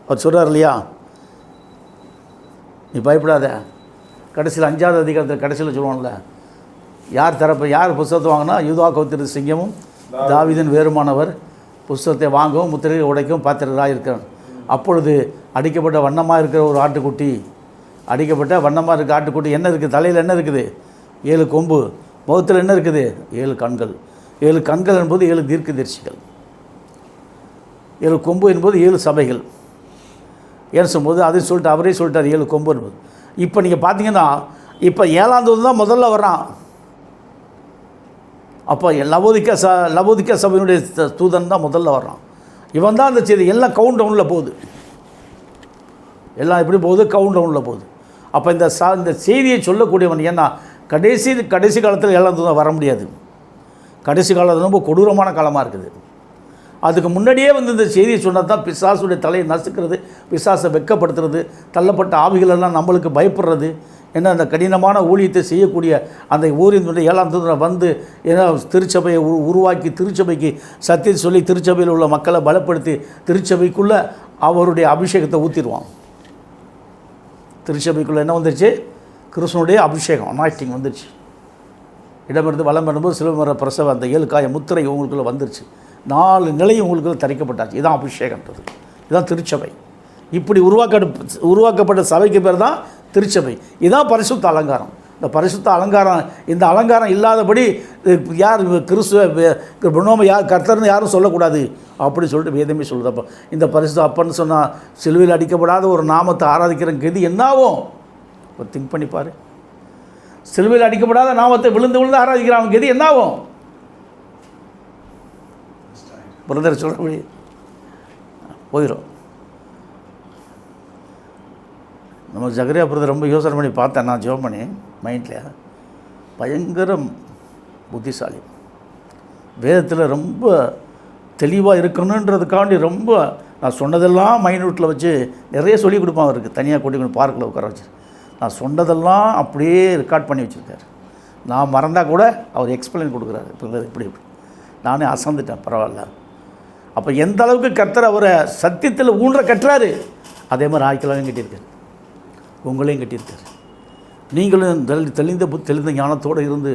அவர் சொல்கிறார் இல்லையா, நீ பயப்படாத. கடைசியில் 5வது அதிகாரத்தில் கடைசியில் சொல்லுவாங்கள்ல, யார் புஸ்தகத்தை வாங்கினா யூதா கோத்திர சிங்கமும் தாவீதின் வேறுமானவர் புஸ்தகத்தை வாங்கவும் முத்திரையை உடைக்கவும் பாத்திரராக இருக்கிறான். அப்பொழுது அடிக்கப்பட்ட வண்ணமாக இருக்கிற ஒரு ஆட்டுக்குட்டி, அடிக்கப்பட்ட வண்ணமாக இருக்கிற ஆட்டுக்குட்டி என்ன இருக்குது? தலையில் என்ன இருக்குது? 7 கொம்பு. முகத்தில் என்ன இருக்குது? 7 கண்கள். 7 கண்கள் என்பது 7 தீர்க்கதரிசிகள். 7 கொம்பு என்பது 7 சபைகள். ஏன்னு சொல்லும்போது அதையும் சொல்லிட்டு அவரே சொல்லிட்டார் 7 கொம்பு என்பது. இப்போ நீங்கள் பார்த்தீங்கன்னா இப்போ 7ஆம் தூதன் தான் முதல்ல வர்றான். அப்போ லவோதிக்கா சபையினுடைய தூதன் தான் முதல்ல வர்றான். இவன் தான் அந்த செய்தி எல்லாம் கவுண்ட் டவுனில் போகுது. எல்லாம் எப்படி போகுது? கவுண்ட் டவுனில் போகுது. அப்போ இந்த செய்தியை சொல்லக்கூடியவன், ஏன்னா கடைசி காலத்தில் 7ஆம் தூதன் வர முடியாது. கடைசி காலத்தில் ரொம்ப கொடூரமான காலமாக இருக்குது. அதுக்கு முன்னாடியே இந்த செய்தியை சொன்னால் தான் பிசாசுடைய தலையை நசுக்கிறது, பிசாசை வெட்கப்படுத்துறது, தள்ளப்பட்ட ஆவிகளெல்லாம் நம்மளுக்கு பயப்படுறது. ஏன்னா அந்த கடினமான ஊழியத்தை செய்யக்கூடிய அந்த ஊரினுடைய 7ஆம் தூதன் ஏன்னா திருச்சபையை உருவாக்கி திருச்சபைக்கு சத்தியத்தை சொல்லி திருச்சபையில் உள்ள மக்களை பலப்படுத்தி திருச்சபைக்குள்ளே அவருடைய அபிஷேகத்தை ஊற்றிடுவான். திருச்சபைக்குள்ளே என்ன வந்துருச்சு? கிறிஸ்துவனுடைய அபிஷேகம், அனாயிட்டிங் வந்துருச்சு. இடமிருந்து வலம் வரும்போது சிலுவை பிரசவ அந்த 7 காய முத்திரை உங்களுக்குள்ளே வந்துருச்சு. 4 நிலையும் உங்களுக்குள்ளே தரிக்கப்பட்டாச்சு. இதுதான் அபிஷேகன்றது. இதுதான் திருச்சபை. இப்படி உருவாக்கப்பட்ட சபைக்கு பேர் தான் திருச்சபை. இதுதான் பரிசுத்த அலங்காரம். இந்த பரிசுத்த அலங்காரம், இந்த அலங்காரம் இல்லாதபடி யார் பிரணோம யார் கர்த்தர்னு யாரும் சொல்லக்கூடாது அப்படி சொல்லிட்டு வேதமே சொல்லுது. அப்போ இந்த பரிசுத்த அப்பன்னு சொன்னால் சிலுவையில் அடிக்கப்படாத ஒரு நாமத்தை ஆராதிக்கிற கதி என்னாகும்? இப்போ திங்க் பண்ணிப்பார். சிலுவையில் அடிக்கப்படாத நாமத்தை விழுந்து ஆராதிக்கிறான் கதி என்னாகும்? பிரதர் சொல்கிறபடி போயிடும். நம்ம ஜகரியா பிரதர் ரொம்ப யோசனை பண்ணி பார்த்தேன், நான் ஜெபம் பண்ணி மைண்டில். பயங்கர புத்திசாலி, வேதத்தில் ரொம்ப தெளிவாக இருக்கணுன்றதுக்காண்டி ரொம்ப நான் சொன்னதெல்லாம் மைனூட்டில் வச்சு நிறைய சொல்லிக் கொடுப்பான். அவருக்கு தனியாக கூட்டி பார்க்கில் உட்கார வச்சு நான் சொன்னதெல்லாம் அப்படியே ரெக்கார்ட் பண்ணி வச்சுருக்காரு. நான் மறந்தால் கூட அவர் எக்ஸ்பிளைன் கொடுக்குறாரு. இப்படி நானே அசந்துட்டேன். பரவாயில்ல. அப்போ எந்த அளவுக்கு கர்த்தர் அவரை சத்தியத்தில் ஊன்ற கட்டுறாரு, அதே மாதிரி ஆய்க்கலாவையும் கட்டியிருக்காரு, உங்களையும் கட்டியிருக்காரு. நீங்களும் தெளிந்த ஞானத்தோடு இருந்து,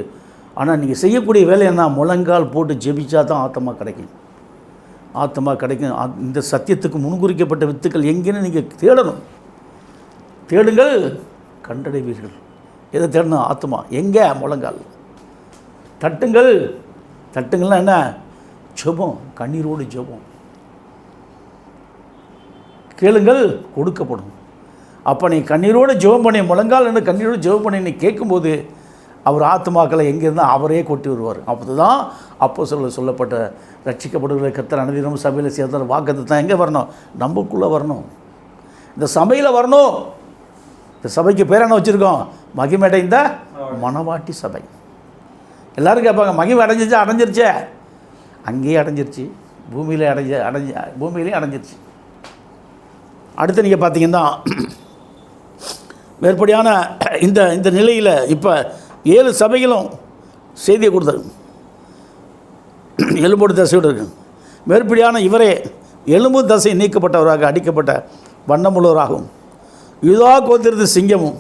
ஆனால் நீங்கள் செய்யக்கூடிய வேலை என்ன? முழங்கால் போட்டு ஜெபிச்சா தான் ஆத்மா கிடைக்கும். ஆத்மா கிடைக்கும். இந்த சத்தியத்துக்கு முன்குறிக்கப்பட்ட வித்துக்கள் எங்கேன்னு நீங்கள் தேடணும். தேடுங்கள், கண்டடைவீர்கள். எதை தேடணும்? ஆத்மா எங்கே? முழங்கால். தட்டுங்கள். தட்டுங்கள்லாம் என்ன? ஜெபம், கண்ணீரோடு ஜெபம். கேளுங்கள், கொடுக்கப்படும். அப்போ நீ கண்ணீரோடு ஜெபம் பண்ணி, முழங்கால் என்று கண்ணீரோடு ஜெபம் பண்ணி நீ கேட்கும்போது அவர் ஆத்மாக்களை எங்கேருந்தால் அவரே கொட்டி வருவார். அப்போ தான் அப்போஸ்தலர்கள் சொல்லப்பட்ட ரட்சிக்கப்படுகிற கர்த்தர் அனுதினமும் சபையில் சேர்ந்த வாக்குத்தத்தம் எங்கே வரணும்? நமக்குள்ளே வரணும். இந்த சபையில் வரணும். இந்த சபைக்கு பேர் என்ன வச்சுருக்கோம்? மகிமடைந்த மணவாட்டி சபை. எல்லோரும் கேட்பாங்க, மகிமை அடைஞ்சிருச்சே. அங்கேயே அடைஞ்சிருச்சு, பூமியிலே அடைஞ்சிருச்சு. அடுத்து நீங்கள் பார்த்தீங்கன்னா மேற்படியான இந்த நிலையில் இப்போ 7 சபைகளும் செய்தியை கொடுத்தாரு. எலும்போடு தசையோடு இருக்கு. மேற்படியான இவரே எலும்பு தசை நீக்கப்பட்டவராக, அடிக்கப்பட்ட வண்ணமுள்ளவராகவும், யூதா கோத்திரத்து சிங்கமும்.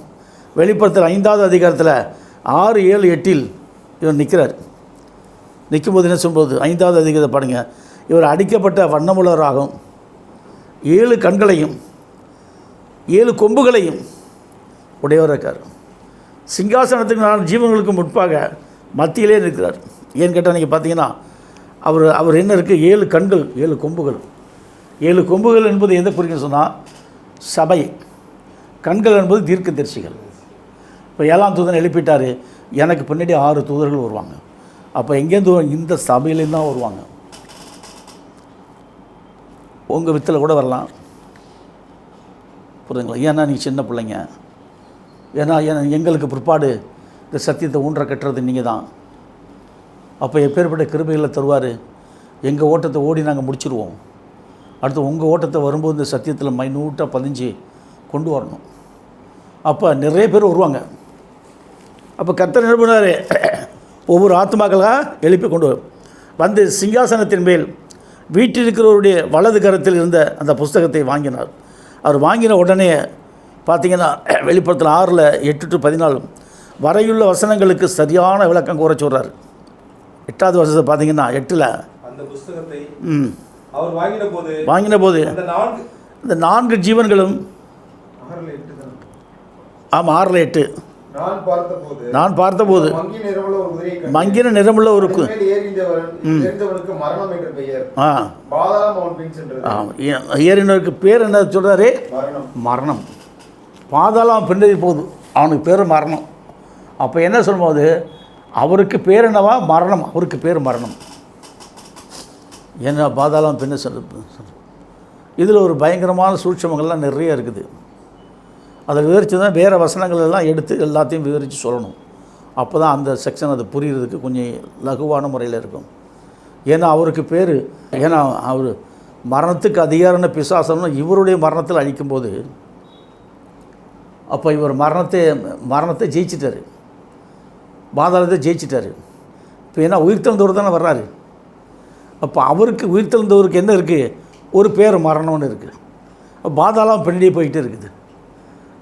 வெளிப்படுத்தல் 5வது அதிகாரத்தில் 6, 7, 8 இவர் நிற்கிறார். நிற்கும்போது என்ன சொல்லும்போது 5வது அதிகாரத்தை பாருங்க. இவர் அடிக்கப்பட்ட வண்ணமுள்ளவராகவும், 7 கண்களையும் 7 கொம்புகளையும் உடையவர் இருக்கார். சிங்காசனத்துக்கு 4 ஜீவன்களுக்கு முன்பாக மத்தியிலே இருக்கிறார். ஏன்னு கேட்டால் நீங்கள் பார்த்தீங்கன்னா அவர் என்ன இருக்குது? 7 கண்கள் 7 கொம்புகள். 7 கொம்புகள் என்பது எதை குறிக்குன்னு சொன்னால் சபை. கண்கள் என்பது தீர்க்கதரிசிகள். இப்போ 7ஆம் தூதன் எழுப்பிட்டார், எனக்கு பின்னாடி 6 தூதர்கள் வருவாங்க. அப்போ எங்கேருந்து? இந்த சபையிலேருந்து தான் வருவாங்க. உங்கள் வித்தில் கூட வரலாம், புரியுதுங்களா? ஏன்னா நீங்கள் சின்ன பிள்ளைங்க. ஏன்னா எங்களுக்கு பிற்பாடு இந்த சத்தியத்தை ஊன்ற கட்டுறது நீங்கள் தான். அப்போ எப்பேற்பட்ட கிருபைகளை தருவார். எங்கள் ஓட்டத்தை ஓடி நாங்கள் முடிச்சிடுவோம். அடுத்து உங்கள் ஓட்டத்தை வரும்போது இந்த சத்தியத்தில் மைனூட்டாக பதிஞ்சு கொண்டு வரணும். அப்போ நிறைய பேர் வருவாங்க. அப்போ கர்த்தர் என்ன பண்ணார்? ஒவ்வொரு ஆத்மாக்களாக எழுப்பி கொண்டு வந்து சிங்காசனத்தின் மேல் வீட்டிருக்கிறவருடைய வலது கரத்தில் இருந்த அந்த புஸ்தகத்தை வாங்கினார். அவர் வாங்கின உடனே பார்த்தீங்கன்னா வெளிப்படுத்தல் 6, 8 to 14 வரையுள்ள வசனங்களுக்கு சரியான விளக்கம் கூற சொல்கிறார். 8வது வசனத்தை பார்த்தீங்கன்னா 8ல் அந்த புஸ்தகத்தை அவர் வாங்கின போது இந்த 4 ஜீவன்களும், ஆமாம் 6, 8, நான் பார்த்தபோது மங்கின நிறமுள்ள ஒரு ஏறினருக்கு பேர் என்ன சொல்கிறாரு? மரணம். பாதாளம் பின்னதி போகுது, அவனுக்கு பேர் மரணம். அப்போ என்ன சொல்லும்போது அவருக்கு பேர் என்னவா? மரணம். அவருக்கு பேர் மரணம். என்ன பாதாளம் பின்ன இதில் ஒரு பயங்கரமான சூட்சமங்கள்லாம் நிறைய இருக்குது. அதை விவரித்து தான் வேறு வசனங்கள் எல்லாம் எடுத்து எல்லாத்தையும் விவரித்து சொல்லணும். அப்போ தான் அந்த செக்ஷன் அது புரிகிறதுக்கு கொஞ்சம் லகுவான முறையில் இருக்கும். ஏன்னா அவருக்கு பேர், ஏன்னா அவர் மரணத்துக்கு அதிகாரன பிசாசம்னு இவருடைய மரணத்தில் அழிக்கும்போது, அப்போ இவர் மரணத்தை ஜெயிச்சிட்டார், பாதாளத்தை ஜெயிச்சிட்டார். இப்போ ஏன்னா உயிர்த்தெழுந்தவர் தானே வர்றாரு. அப்போ அவருக்கு உயிர்த்தெழுந்தவருக்கு என்ன இருக்குது? ஒரு பேர் மரணம்னு இருக்குது. பாதாளம் பின்னாடியே போய்கிட்டே இருக்குது.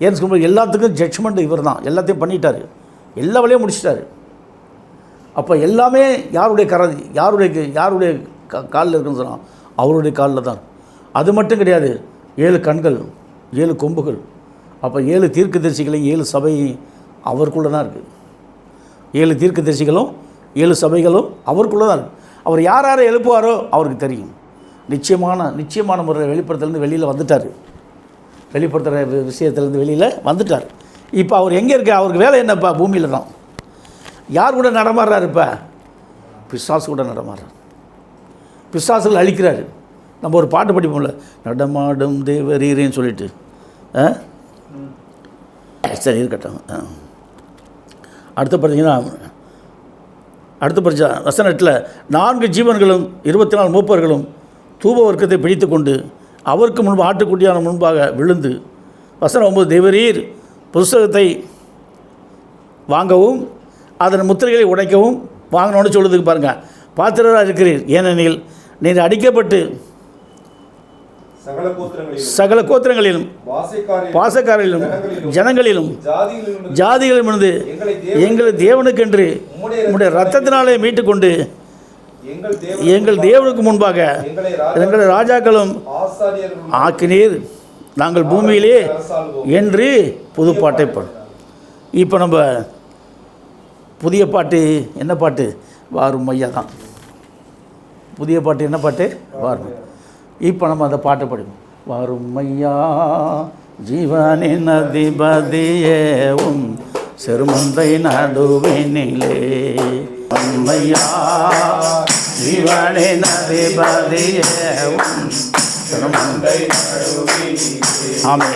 ஏன்னு சொல்லும்போது எல்லாத்துக்கும் ஜட்ஜ்மெண்ட் இவர் தான். எல்லாத்தையும் பண்ணிட்டார், எல்லா வேலையும் முடிச்சிட்டாரு. அப்போ எல்லாமே யாருடைய யாருடைய காலில் இருக்குன்னு சொன்னால் அவருடைய காலில் தான். அது மட்டும் கிடையாது, 7 கண்கள், 7 கொம்புகள். அப்போ 7 தீர்க்கதரிசிகளையும் 7 சபையும் அவருக்குள்ளே தான் இருக்குது. 7 தீர்க்கதரிசிகளும் 7 சபைகளும் அவருக்குள்ளே தான் இருக்குது. அவர் யார் யாரை எழுப்புவாரோ அவருக்கு தெரியும். நிச்சயமான முறையில் வெளிப்படுத்துலேருந்து வெளியில் வந்துட்டார். வெளிப்படுத்துகிற விஷயத்துலேருந்து வெளியில் வந்துட்டார். இப்போ அவர் எங்கே இருக்க? அவருக்கு வேலை என்னப்பா? பூமியில் தான். யார் கூட நடமாடுறாரு? இப்போ பிசாசு கூட நடமாடுறார். பிசாசுகள் அழிக்கிறாரு. நம்ம ஒரு பாட்டு படிப்போம்ல, நடமாடும் தேவரீரேன்னு சொல்லிட்டு. சரி இருக்கட்டும். அடுத்து பார்த்தீங்கன்னா, அடுத்து படித்த வசனத்தில் 4 ஜீவன்களும் 24 மூப்பர்களும் தூப வர்க்கத்தை பிடித்து கொண்டு அவருக்கு முன்பு ஆட்டுக்குட்டியான முன்பாக விழுந்து, வசனம் 9, தேவரீர் புஸ்தகத்தை வாங்கவும் அதன் முத்திரைகளை உடைக்கவும் வாங்கணும்னு சொல்லுறதுக்கு பாருங்கள். பாத்திரராக இருக்கிறீர், ஏனெனில் நீர் அடிக்கப்பட்டு சகல கோத்திரங்களிலும் பாசக்காரர்களிலும் ஜனங்களிலும் ஜாதிகளிலும் இருந்து எங்கள் தேவனுக்கென்று உம்முடைய இரத்தத்தினாலே மீட்டுக்கொண்டு எங்கள் தேவனுக்கு முன்பாக எங்களை ராஜாக்களும் ஆக்கினீர், நாங்கள் பூமியிலே என்று புது பாட்டை பாடும். இப்போ நம்ம புதிய பாட்டு என்ன பாட்டு? வாரும் ஐயா தான். புதிய பாட்டு என்ன பாட்டு? வாரும். இப்போ நம்ம அந்த பாட்டை படிப்போம். வாரும் ஐயா ஜீவனின் அதிபதியேவும் சிறுமந்தை நடுவினிலே, ஐயா ஜீவனின் அதிபதியேவும் சிறுமந்தை நடுவினிலே. ஆமாம்.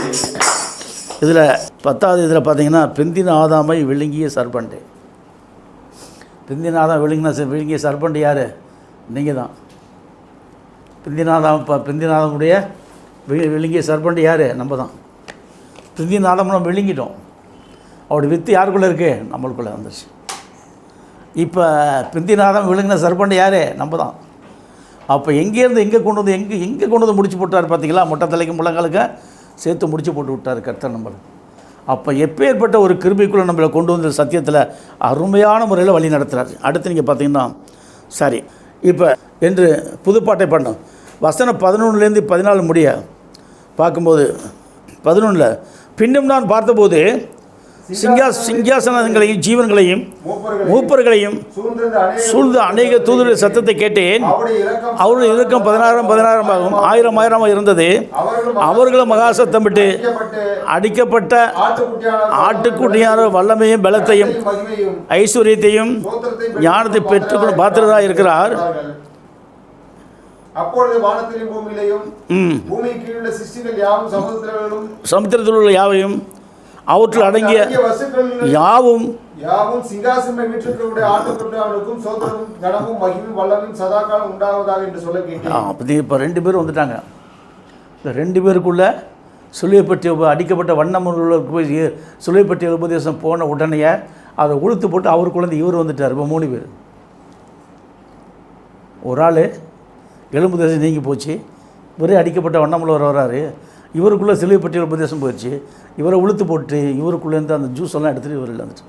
இதில் 10வது இதில் பார்த்தீங்கன்னா, பிந்தின ஆதாமை விழுங்கிய சர்பண்டை. பிந்தின ஆதாம் விழுங்கிய சர்பண்டு யார்? நீங்கள் தான். பிந்தினாதமுடைய விழுங்கிய சர்பண்டு யார்? நம்ம தான். பிந்தினாதம் நம்ம விழுங்கிட்டோம். அவருடைய வித்து யாருக்குள்ளே இருக்குது? நம்மளுக்குள்ளே வந்துருச்சு. இப்போ பிந்தினாதம் விழுங்கின சர்பண்டு யார்? நம்ம தான். அப்போ எங்கேருந்து எங்கே கொண்டு வந்து எங்கே கொண்டு வந்து முடிச்சு போட்டார் பார்த்தீங்களா? மொட்டை தலைக்கு முழங்காலுக்கு சேர்த்து முடிச்சு போட்டு விட்டார் கர்த்தர் நம்மளுக்கு. அப்போ எப்பேற்பட்ட ஒரு கிருபைக்குள்ளே நம்மளை கொண்டு வந்து சத்தியத்தில் அருமையான முறையில் வழி நடத்துகிறார். அடுத்து நீங்கள் பார்த்தீங்கன்னா, சரி இப்போ என்று புதுப்பாட்டை பண்ணோம். வசனம் 11லேருந்து 14 முடிய பார்க்கும்போது 11 பின்னும் நான் பார்த்தபோது சிங்காசனங்களையும் ஜீவன்களையும் மூப்பர்களையும் சூழ்ந்து அநேக தூதருடைய சத்தத்தை கேட்டேன். அவருடைய இரக்கம் 10,000 1000 இருந்தது. அவர்களும் மகா சத்தமிட்டு அடிக்கப்பட்ட ஆட்டுக்குட்டியான வல்லமையும் பலத்தையும் ஐஸ்வர்யத்தையும் ஞானத்தை பெற்றுக்கொண்டு பாத்திரராக இருக்கிறார். அப்பொழுது வானத்திலும் பூமியிலும் பூமிக்கு கீழுள்ள சிருஷ்டிகள் யாவும் சமுத்திரத்தில் உள்ள யாவையும் அவற்றில் அடங்கிய யாவும் சிங்காசனம் வீட்டிற்குடைய ஆட்டுக்குட்டியானுக்கும் சோதரமும் கனமும் மகிமும் வல்லமும் சதாகாலம் உண்டாவதாக என்று சொல்ல கேட்டேன். இப்போ 2 பேர் வந்துட்டாங்க. இந்த 2 பேருக்குள்ள சுழியப்பட்டிய அடிக்கப்பட்ட வண்ணமுள்ளவர்களுக்கு போய் சுழியப்பட்டிய உபதேசம் போன உடனே அதை உளுத்து போட்டு அவருக்குள்ளே இவர் வந்துட்டார். இப்போ 3 பேர். ஒரு ஆள் எலும்பு தேசம் நீங்கி போச்சு, இவரே அடிக்கப்பட்ட வண்ணமுள்ளவர் வர்றாரு. இவருக்குள்ளே சிலுவைப்பட்டியல் உபதேசம் போயிடுச்சு. இவரை உளுத்து போட்டு இவருக்குள்ளேருந்து அந்த ஜூஸ் எல்லாம் எடுத்துகிட்டு இவரில் வந்துட்டு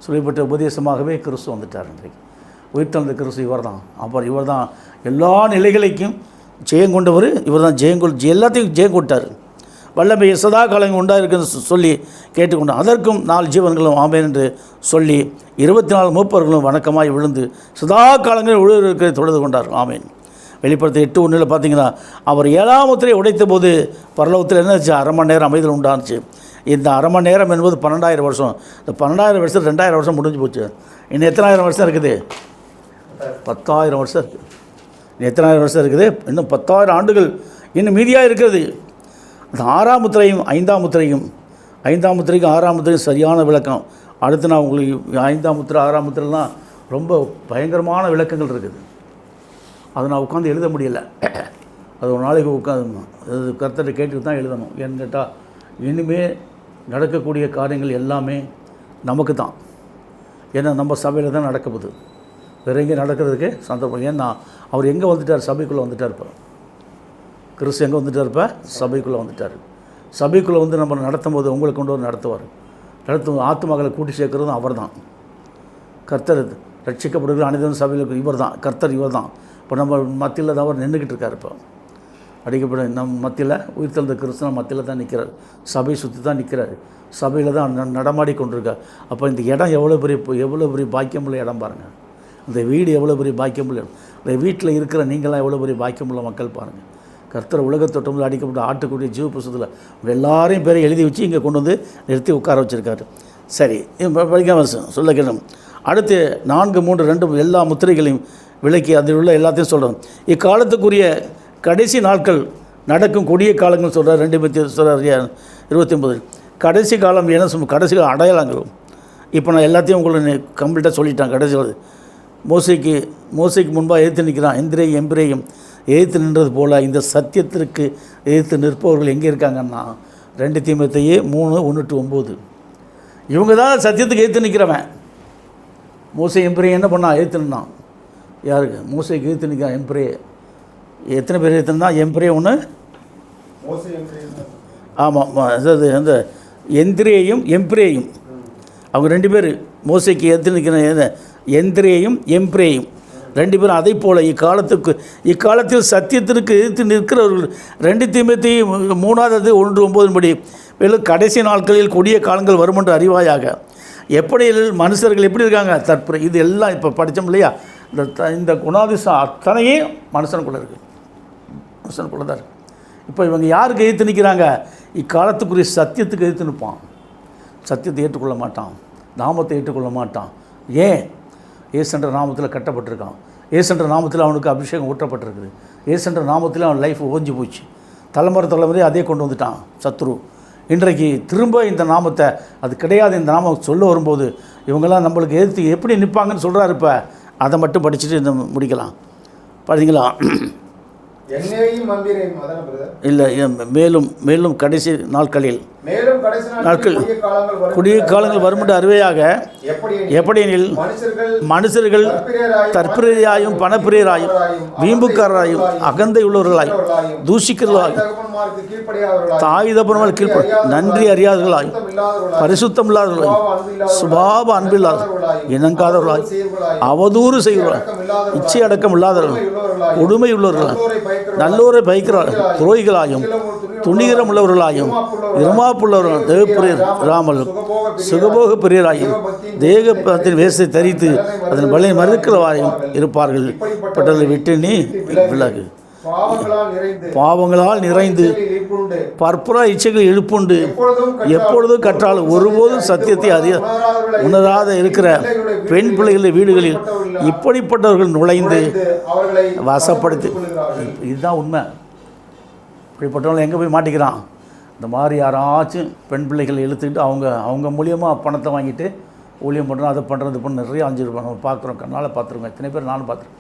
சிலுவைப்பட்ட உபதேசமாகவே கிறிஸ்து வந்துட்டார். இன்றைக்கு உயிர்த்தெழுந்த கிறிஸ்து இவர் தான். அப்புறம் இவர் தான் எல்லா நிலைகளைக்கும் ஜெயம் கொண்டவர். இவர் தான் எல்லாத்தையும் ஜெயம் கொண்டார். வல்லமையை சதா காலங்கள் உண்டாயிருக்குன்னு சொல்லி கேட்டுக்கொண்டார். அதற்கும் 4 ஜீவன்களும் ஆமேன் என்று சொல்லி 24 மூப்பர்களும் வணக்கமாய் விழுந்து சதா காலங்களில் உழுவதற்கு தொழுது கொண்டார். ஆமேன். வெளிப்படுத்த 8:1 பார்த்தீங்கன்னா, அவர் 7ஆம் முத்திரையை உடைத்த போது பரலோகத்தில் என்னாச்சு? அரை மணி நேரம் அமைதல் உண்டாச்சு. இந்த அரை மணி நேரம் என்பது 12,000 வருஷம். இந்த 12,000 வருஷம் 2,000 வருஷம் முடிஞ்சு போச்சு. இன்னும் எத்தனாயிரம் வருஷம் இருக்குது? 10,000 வருஷம் இருக்குது. இன்னும் எத்தனாயிரம் வருஷம் இருக்குது? இன்னும் 10,000 ஆண்டுகள் இன்னும் மீதியாக இருக்கிறது. அந்த 6ஆம் முத்திரையும் 5ஆம் முத்திரையும் 5ஆம் முத்திரைக்கும் 6ஆம் முத்திரையும் சரியான விளக்கம். அடுத்து நான் உங்களுக்கு 5ஆம் முத்திரை 6ஆம் முத்திரைலாம் ரொம்ப பயங்கரமான விளக்கங்கள் இருக்குது. அதை நான் உட்காந்து எழுத முடியலை. அது ஒரு நாளைக்கு உட்காந்து அது கர்த்தரை கேட்டுட்டு தான் எழுதணும். ஏன்னு கேட்டால் இனிமேல் நடக்கக்கூடிய காரியங்கள் எல்லாமே நமக்கு தான். ஏன்னா நம்ம சபையில் தான் நடக்குது. வேறு எங்கே நடக்கிறதுக்கு சந்தர்ப்பம். ஏன்னா அவர் எங்கே வந்துட்டார்? சபைக்குள்ளே வந்துட்டார். இப்போ கிறிஸ்து எங்கே வந்துட்டார்? இப்போ சபைக்குள்ளே வந்துட்டார். சபைக்குள்ளே வந்து நம்ம நடத்தும் போது உங்களை கொண்டு வந்து நடத்துவார். ஆத்துமக்களை கூட்டி சேர்க்குறதும் அவர் தான். கர்த்தர் ரட்சிக்கப்படுகிற அனைவரும் சபையில் இவர் தான். கர்த்தர் இவர் தான். இப்போ நம்ம மத்தியில் தான் அவர் நின்றுக்கிட்டு இருக்கார். இப்போ அடிக்கப்பட நம் மத்தியில் உயிர்த்தெழுந்த கிறிஸ்து நம்ம மத்தியில் தான் நிற்கிறார். சபையை சுற்றி தான் நிற்கிறார். சபையில் தான் நடமாடி கொண்டிருக்கார். அப்போ இந்த இடம் எவ்வளோ பெரிய பாக்கியமுள்ள இடம் பாருங்கள். இந்த வீடு எவ்வளோ பெரிய பாக்கியமுள்ள இடம். இந்த வீட்டில் இருக்கிற நீங்களாம் எவ்வளோ பெரிய பாக்கியமுள்ள மக்கள் பாருங்கள். கர்த்தர் உலகத்தொட்டமில் அடிக்கப்பட்ட ஆட்டுக்குடிய ஜீவ புஸ்தகத்தில் உங்கள் எல்லாரையும் பேரை எழுதி வச்சு இங்கே கொண்டு வந்து நிறுத்தி உட்கார வச்சுருக்காரு. சரி, படிக்காம சொல்ல கேட்கணும். அடுத்து 4, 3, 2 எல்லா முத்திரைகளையும் விலக்கி அதில் உள்ள எல்லாத்தையும் சொல்கிறோம். இக்காலத்துக்குரிய கடைசி நாட்கள் நடக்கும் கொடிய காலங்கள் சொல்கிறார். 2 சொல்கிறார் 29. கடைசி காலம் என்ன கடைசி கால அடையாளங்களும். இப்போ நான் எல்லாத்தையும் உங்களுக்கு கம்ப்ளீட்டாக சொல்லிட்டேன். கடைசி மோசைக்கு முன்பாக எதிர்த்து நிற்கிறான். எம்பிரேயும் எதிர்த்து நின்றது போல் இந்த சத்தியத்திற்கு எதிர்த்து நிற்பவர்கள் எங்கே இருக்காங்கன்னா 2 தீமோத்தேயு 3:1-9. இவங்க தான் சத்தியத்துக்கு எதிர்த்து நிற்கிறவன். மோசே எம்பிரே என்ன பண்ணான்? எதிர்த்து நின்னான். யாருக்கு? மோசைக்கு எதிர்த்து நிற்கிறான் எம்பிரே. எத்தனை பேர் எதிர்த்துனா? எம்பிரே ஒன்று, ஆமாம், அதாவது அந்த எந்திரேயும் எம்பிரேயும் அவங்க 2 பேர் மோசைக்கு எதிர்த்து நிற்கிற எந்திரேயும் எம்பிரேயும் 2 பேரும் அதை போல் இக்காலத்தில் சத்தியத்திற்கு எதிர்த்து நிற்கிறவர்கள் 2 தீமோத்தேயு 3:1-9 படி மேலும் கடைசி நாட்களில் கொடிய காலங்கள் வரும் என்று அறிவாயாக. எப்படி மனுஷர்கள் எப்படி இருக்காங்க? இது எல்லாம் இப்போ படித்தோம் இல்லையா? இந்த குணாதிசம் அத்தனையே மனுஷனுக்குள்ளே இருக்குது. மனுஷனுக்குள்ளே தான் இருக்குது. இப்போ இவங்க யாருக்கு எதிர்த்து நிற்கிறாங்க? இக்காலத்துக்குரிய சத்தியத்துக்கு எதிர்த்து நிற்பான். சத்தியத்தை ஏற்றுக்கொள்ள மாட்டான். நாமத்தை ஏற்றுக்கொள்ள மாட்டான். ஏன்? ஏசுன்ற நாமத்தில் கட்டப்பட்டிருக்கான். ஏசுன்ற நாமத்தில் அவனுக்கு அபிஷேகம் ஊற்றப்பட்டிருக்குது. ஏசுன்ற நாமத்தில் அவன் லைஃப் ஓஞ்சி போச்சு. தலைமுறை அதே கொண்டு வந்துட்டான் சத்ரு. இன்றைக்கு திரும்ப இந்த நாமத்தை அது கிடையாது இந்த நாமம் சொல்ல வரும்போது இவங்கெல்லாம் நம்மளுக்கு எதிர்த்து எப்படி நிற்பாங்கன்னு சொல்கிறாரு. இப்போ அதை மட்டும் படிச்சுட்டு இந்த முடிக்கலாம். பார்த்தீங்களா? இல்லை, மேலும் கடைசி நாட்களில் குடிய காலங்கள் வரும் என்று அறிவையாக. எப்படியெனில் மனுஷர்கள் தற்பிரியராயும் பணப்பிரியராயும் வீம்புக்காரராயும் அகந்தை உள்ளவர்களாயும் தூஷிக்கிறவர்களாயும் தாய் தகப்பன்மார் கீழ்ப்படி நன்றி அறியாதவர்களாயும் பரிசுத்தம் இல்லாதவர்களாயும் சுபாவ அன்பில்லாதவர்கள் இணங்காதவர்களாயும் அவதூறு செய்கிறவர்கள் இச்சை அடக்கம் இல்லாதவர்கள் கொடுமை உள்ளவர்களாயும் நல்லோரை பயக்கிறார்கள் துரோகிகளாயும் துணிகரம் உள்ளவர்களாயும் இருமாப்புள்ளவர்கள் தேவப்பிரியராமல் சுகபோக பிரியராயும் தேகத்தின் வேஷத்தை தரித்து அதன் பலனை மறுக்கிறவாயும் இருப்பார்கள். பட்டதை விட்டு நீ விலகு. பாவங்களால் நிறைந்து பற்புற இச்சைகள் எழுப்புண்டு எப்பொழுதும் கற்றால் ஒருபோதும் சத்தியத்தை உணராத இருக்கிற பெண் பிள்ளைகளின் வீடுகளில் இப்படிப்பட்டவர்கள் நுழைந்து வசப்படுத்தி. இதுதான் உண்மை. இப்படிப்பட்டவங்களை எங்கே போய் மாட்டிக்கிறான்? இந்த மாதிரி யாராச்சும் பெண் பிள்ளைகளை இழுத்துக்கிட்டு அவங்க மூலியமாக பணத்தை வாங்கிட்டு ஊழியம் பண்ணுறோம், அதை பண்ணுறது பண்ண நிறைய அஞ்சிருப்பாங்க. நம்ம பார்க்குறோம், கண்ணால் பார்த்துருக்கோம். எத்தனை பேர் நானும் பார்த்துருக்கேன்.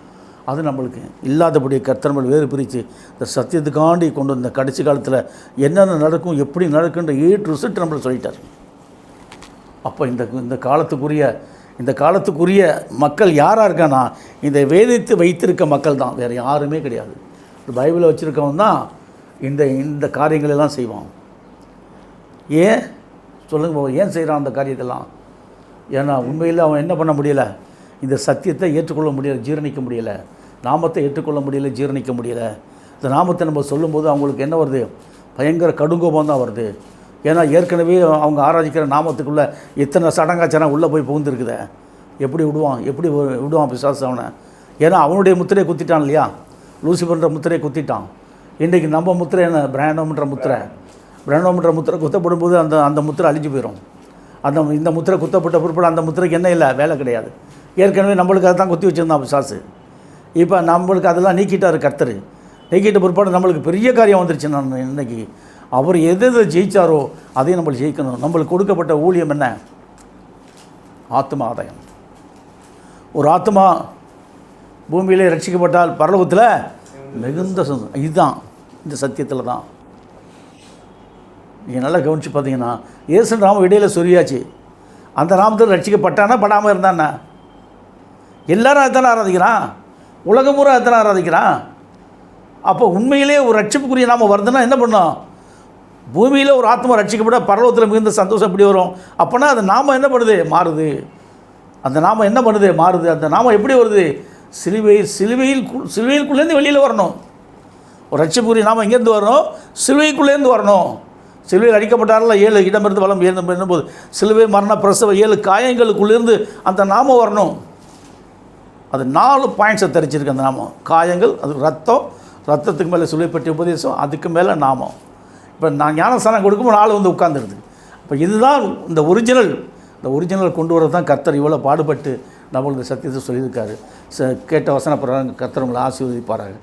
அது நம்மளுக்கு இல்லாதபடி கர்த்தர்கள் வேறு பிரித்து இந்த சத்தியத்துக்காண்டி கொண்டு வந்த கடைசி காலத்தில் என்னென்ன நடக்கும், எப்படி நடக்குன்ற ரிசல்ட் நம்மளுக்கு சொல்லிட்டார். அப்போ இந்த காலத்துக்குரிய மக்கள் யாராக இருக்கான்னா இந்த வேதித்து வைத்திருக்க மக்கள் தான், வேறு யாருமே கிடையாது. பைபிளை வச்சுருக்கவன் தான் இந்த காரியங்களெல்லாம் செய்வான். ஏன் சொல்லுங்க, ஏன் செய்கிறான் அந்த காரியத்தெல்லாம்? ஏன்னா உண்மையில் அவன் என்ன பண்ண முடியலை? இந்த சத்தியத்தை ஏற்றுக்கொள்ள முடியலை, ஜீரணிக்க முடியலை. நாமத்தை ஏற்றுக்கொள்ள முடியலை, ஜீரணிக்க முடியலை. இந்த நாமத்தை நம்ம சொல்லும்போது அவங்களுக்கு என்ன வருது? பயங்கர கடுங்கோபம் தான் வருது. ஏன்னா ஏற்கனவே அவங்க ஆராதிக்கிற நாமத்துக்குள்ளே எத்தனை சடங்காச்சாரம் உள்ளே போய் புகுந்துருக்குது. எப்படி விடுவான் பிசாசு அவனை? ஏன்னா அவனுடைய முத்திரையை குத்திட்டான் இல்லையா? லூசிபர்ன்ற முத்திரையை குத்திட்டான். இன்றைக்கு நம்ம முத்திரை என்ன? பிராண்டோம்ன்ற முத்திரை குத்தப்படும் போது அந்த முத்திரை அழிஞ்சு போயிடும். இந்த முத்திரை குத்தப்பட்ட பிற்பாடு அந்த முத்திரைக்கு என்ன இல்லை? வேலை கிடையாது. ஏற்கனவே நம்மளுக்கு அதை தான் குத்தி வச்சுருந்தான் பிசாசு. இப்போ நம்மளுக்கு அதெல்லாம் நீக்கிட்டார் கர்த்தர். நீக்கிட்ட பிற்பாடு நம்மளுக்கு பெரிய காரியம் வந்துருச்சு. நான் இன்றைக்கி அவர் எதை ஜெயித்தாரோ அதையும் நம்மளுக்கு ஜெயிக்கணும். நம்மளுக்கு கொடுக்கப்பட்ட ஊழியம் என்ன? ஆத்மா ஆதாயம். ஒரு ஆத்மா பூமியிலே ரட்சிக்கப்பட்டால் பரலோகத்தில் மிகுந்த சந்தோஷம். இதுதான் இந்த சத்தியத்தில் தான். நீங்கள் நல்லா கவனித்து பார்த்தீங்கன்னா இயேசு நாமம் இடையில சொல்லியாச்சு. அந்த நாமத்தில் ரட்சிக்கப்பட்டானா படாமல் இருந்தான்னா எல்லாரும் அதைத்தானே ஆராதிக்கிறான். உலகம் பூரா அதைத்தானே ஆராதிக்கிறான். அப்போ உண்மையிலே ஒரு ரட்சிப்புக்குரிய நாமம் வருதுன்னா என்ன பண்ணோம்? பூமியில் ஒரு ஆத்மா ரட்சிக்கப்பட பரலோகத்தில் மிகுந்த சந்தோஷம் எப்படி வரும்? அப்போனா அந்த நாமம் என்ன பண்ணுது? மாறுது. அந்த நாமம் என்ன பண்ணுது? மாறுது. அந்த நாமம் எப்படி வருது? சிலுவையிலுக்குள்ளேருந்து வெளியில் வரணும். ஒரு ரட்சிப்புக்குரிய நாமம் எங்கேருந்து வரணும்? சிலுவைக்குள்ளேருந்து வரணும். சிலுவையில் அடிக்கப்பட்டாரில் 7 இடமிருந்து வளம் ஏறும்போது சிலுவை மரண பிரசவ 7 காயங்களுக்குள்ளேருந்து அந்த நாமம் வரணும். அது 4 பாயிண்ட்ஸை தெரிச்சிருக்கு அந்த நாமம். காயங்கள், அது ரத்தத்துக்கு மேலே சிலுவை பற்றிய உபதேசம், அதுக்கு மேலே நாமம். இப்போ நான் ஞானஸ்தானம் கொடுக்கும்போது ஆள் வந்து உட்கார்ந்துருது. இப்போ இதுதான் இந்த ஒரிஜினல் கொண்டு வரது தான் கர்த்தர் இவ்வளோ பாடுபட்டு நம்மளுக்கு சத்தியத்தை சொல்லியிருக்காரு. கேட்ட வசன பிரகாரம் கர்த்தர் உங்களை ஆசீர்வதிப்பார்கள்.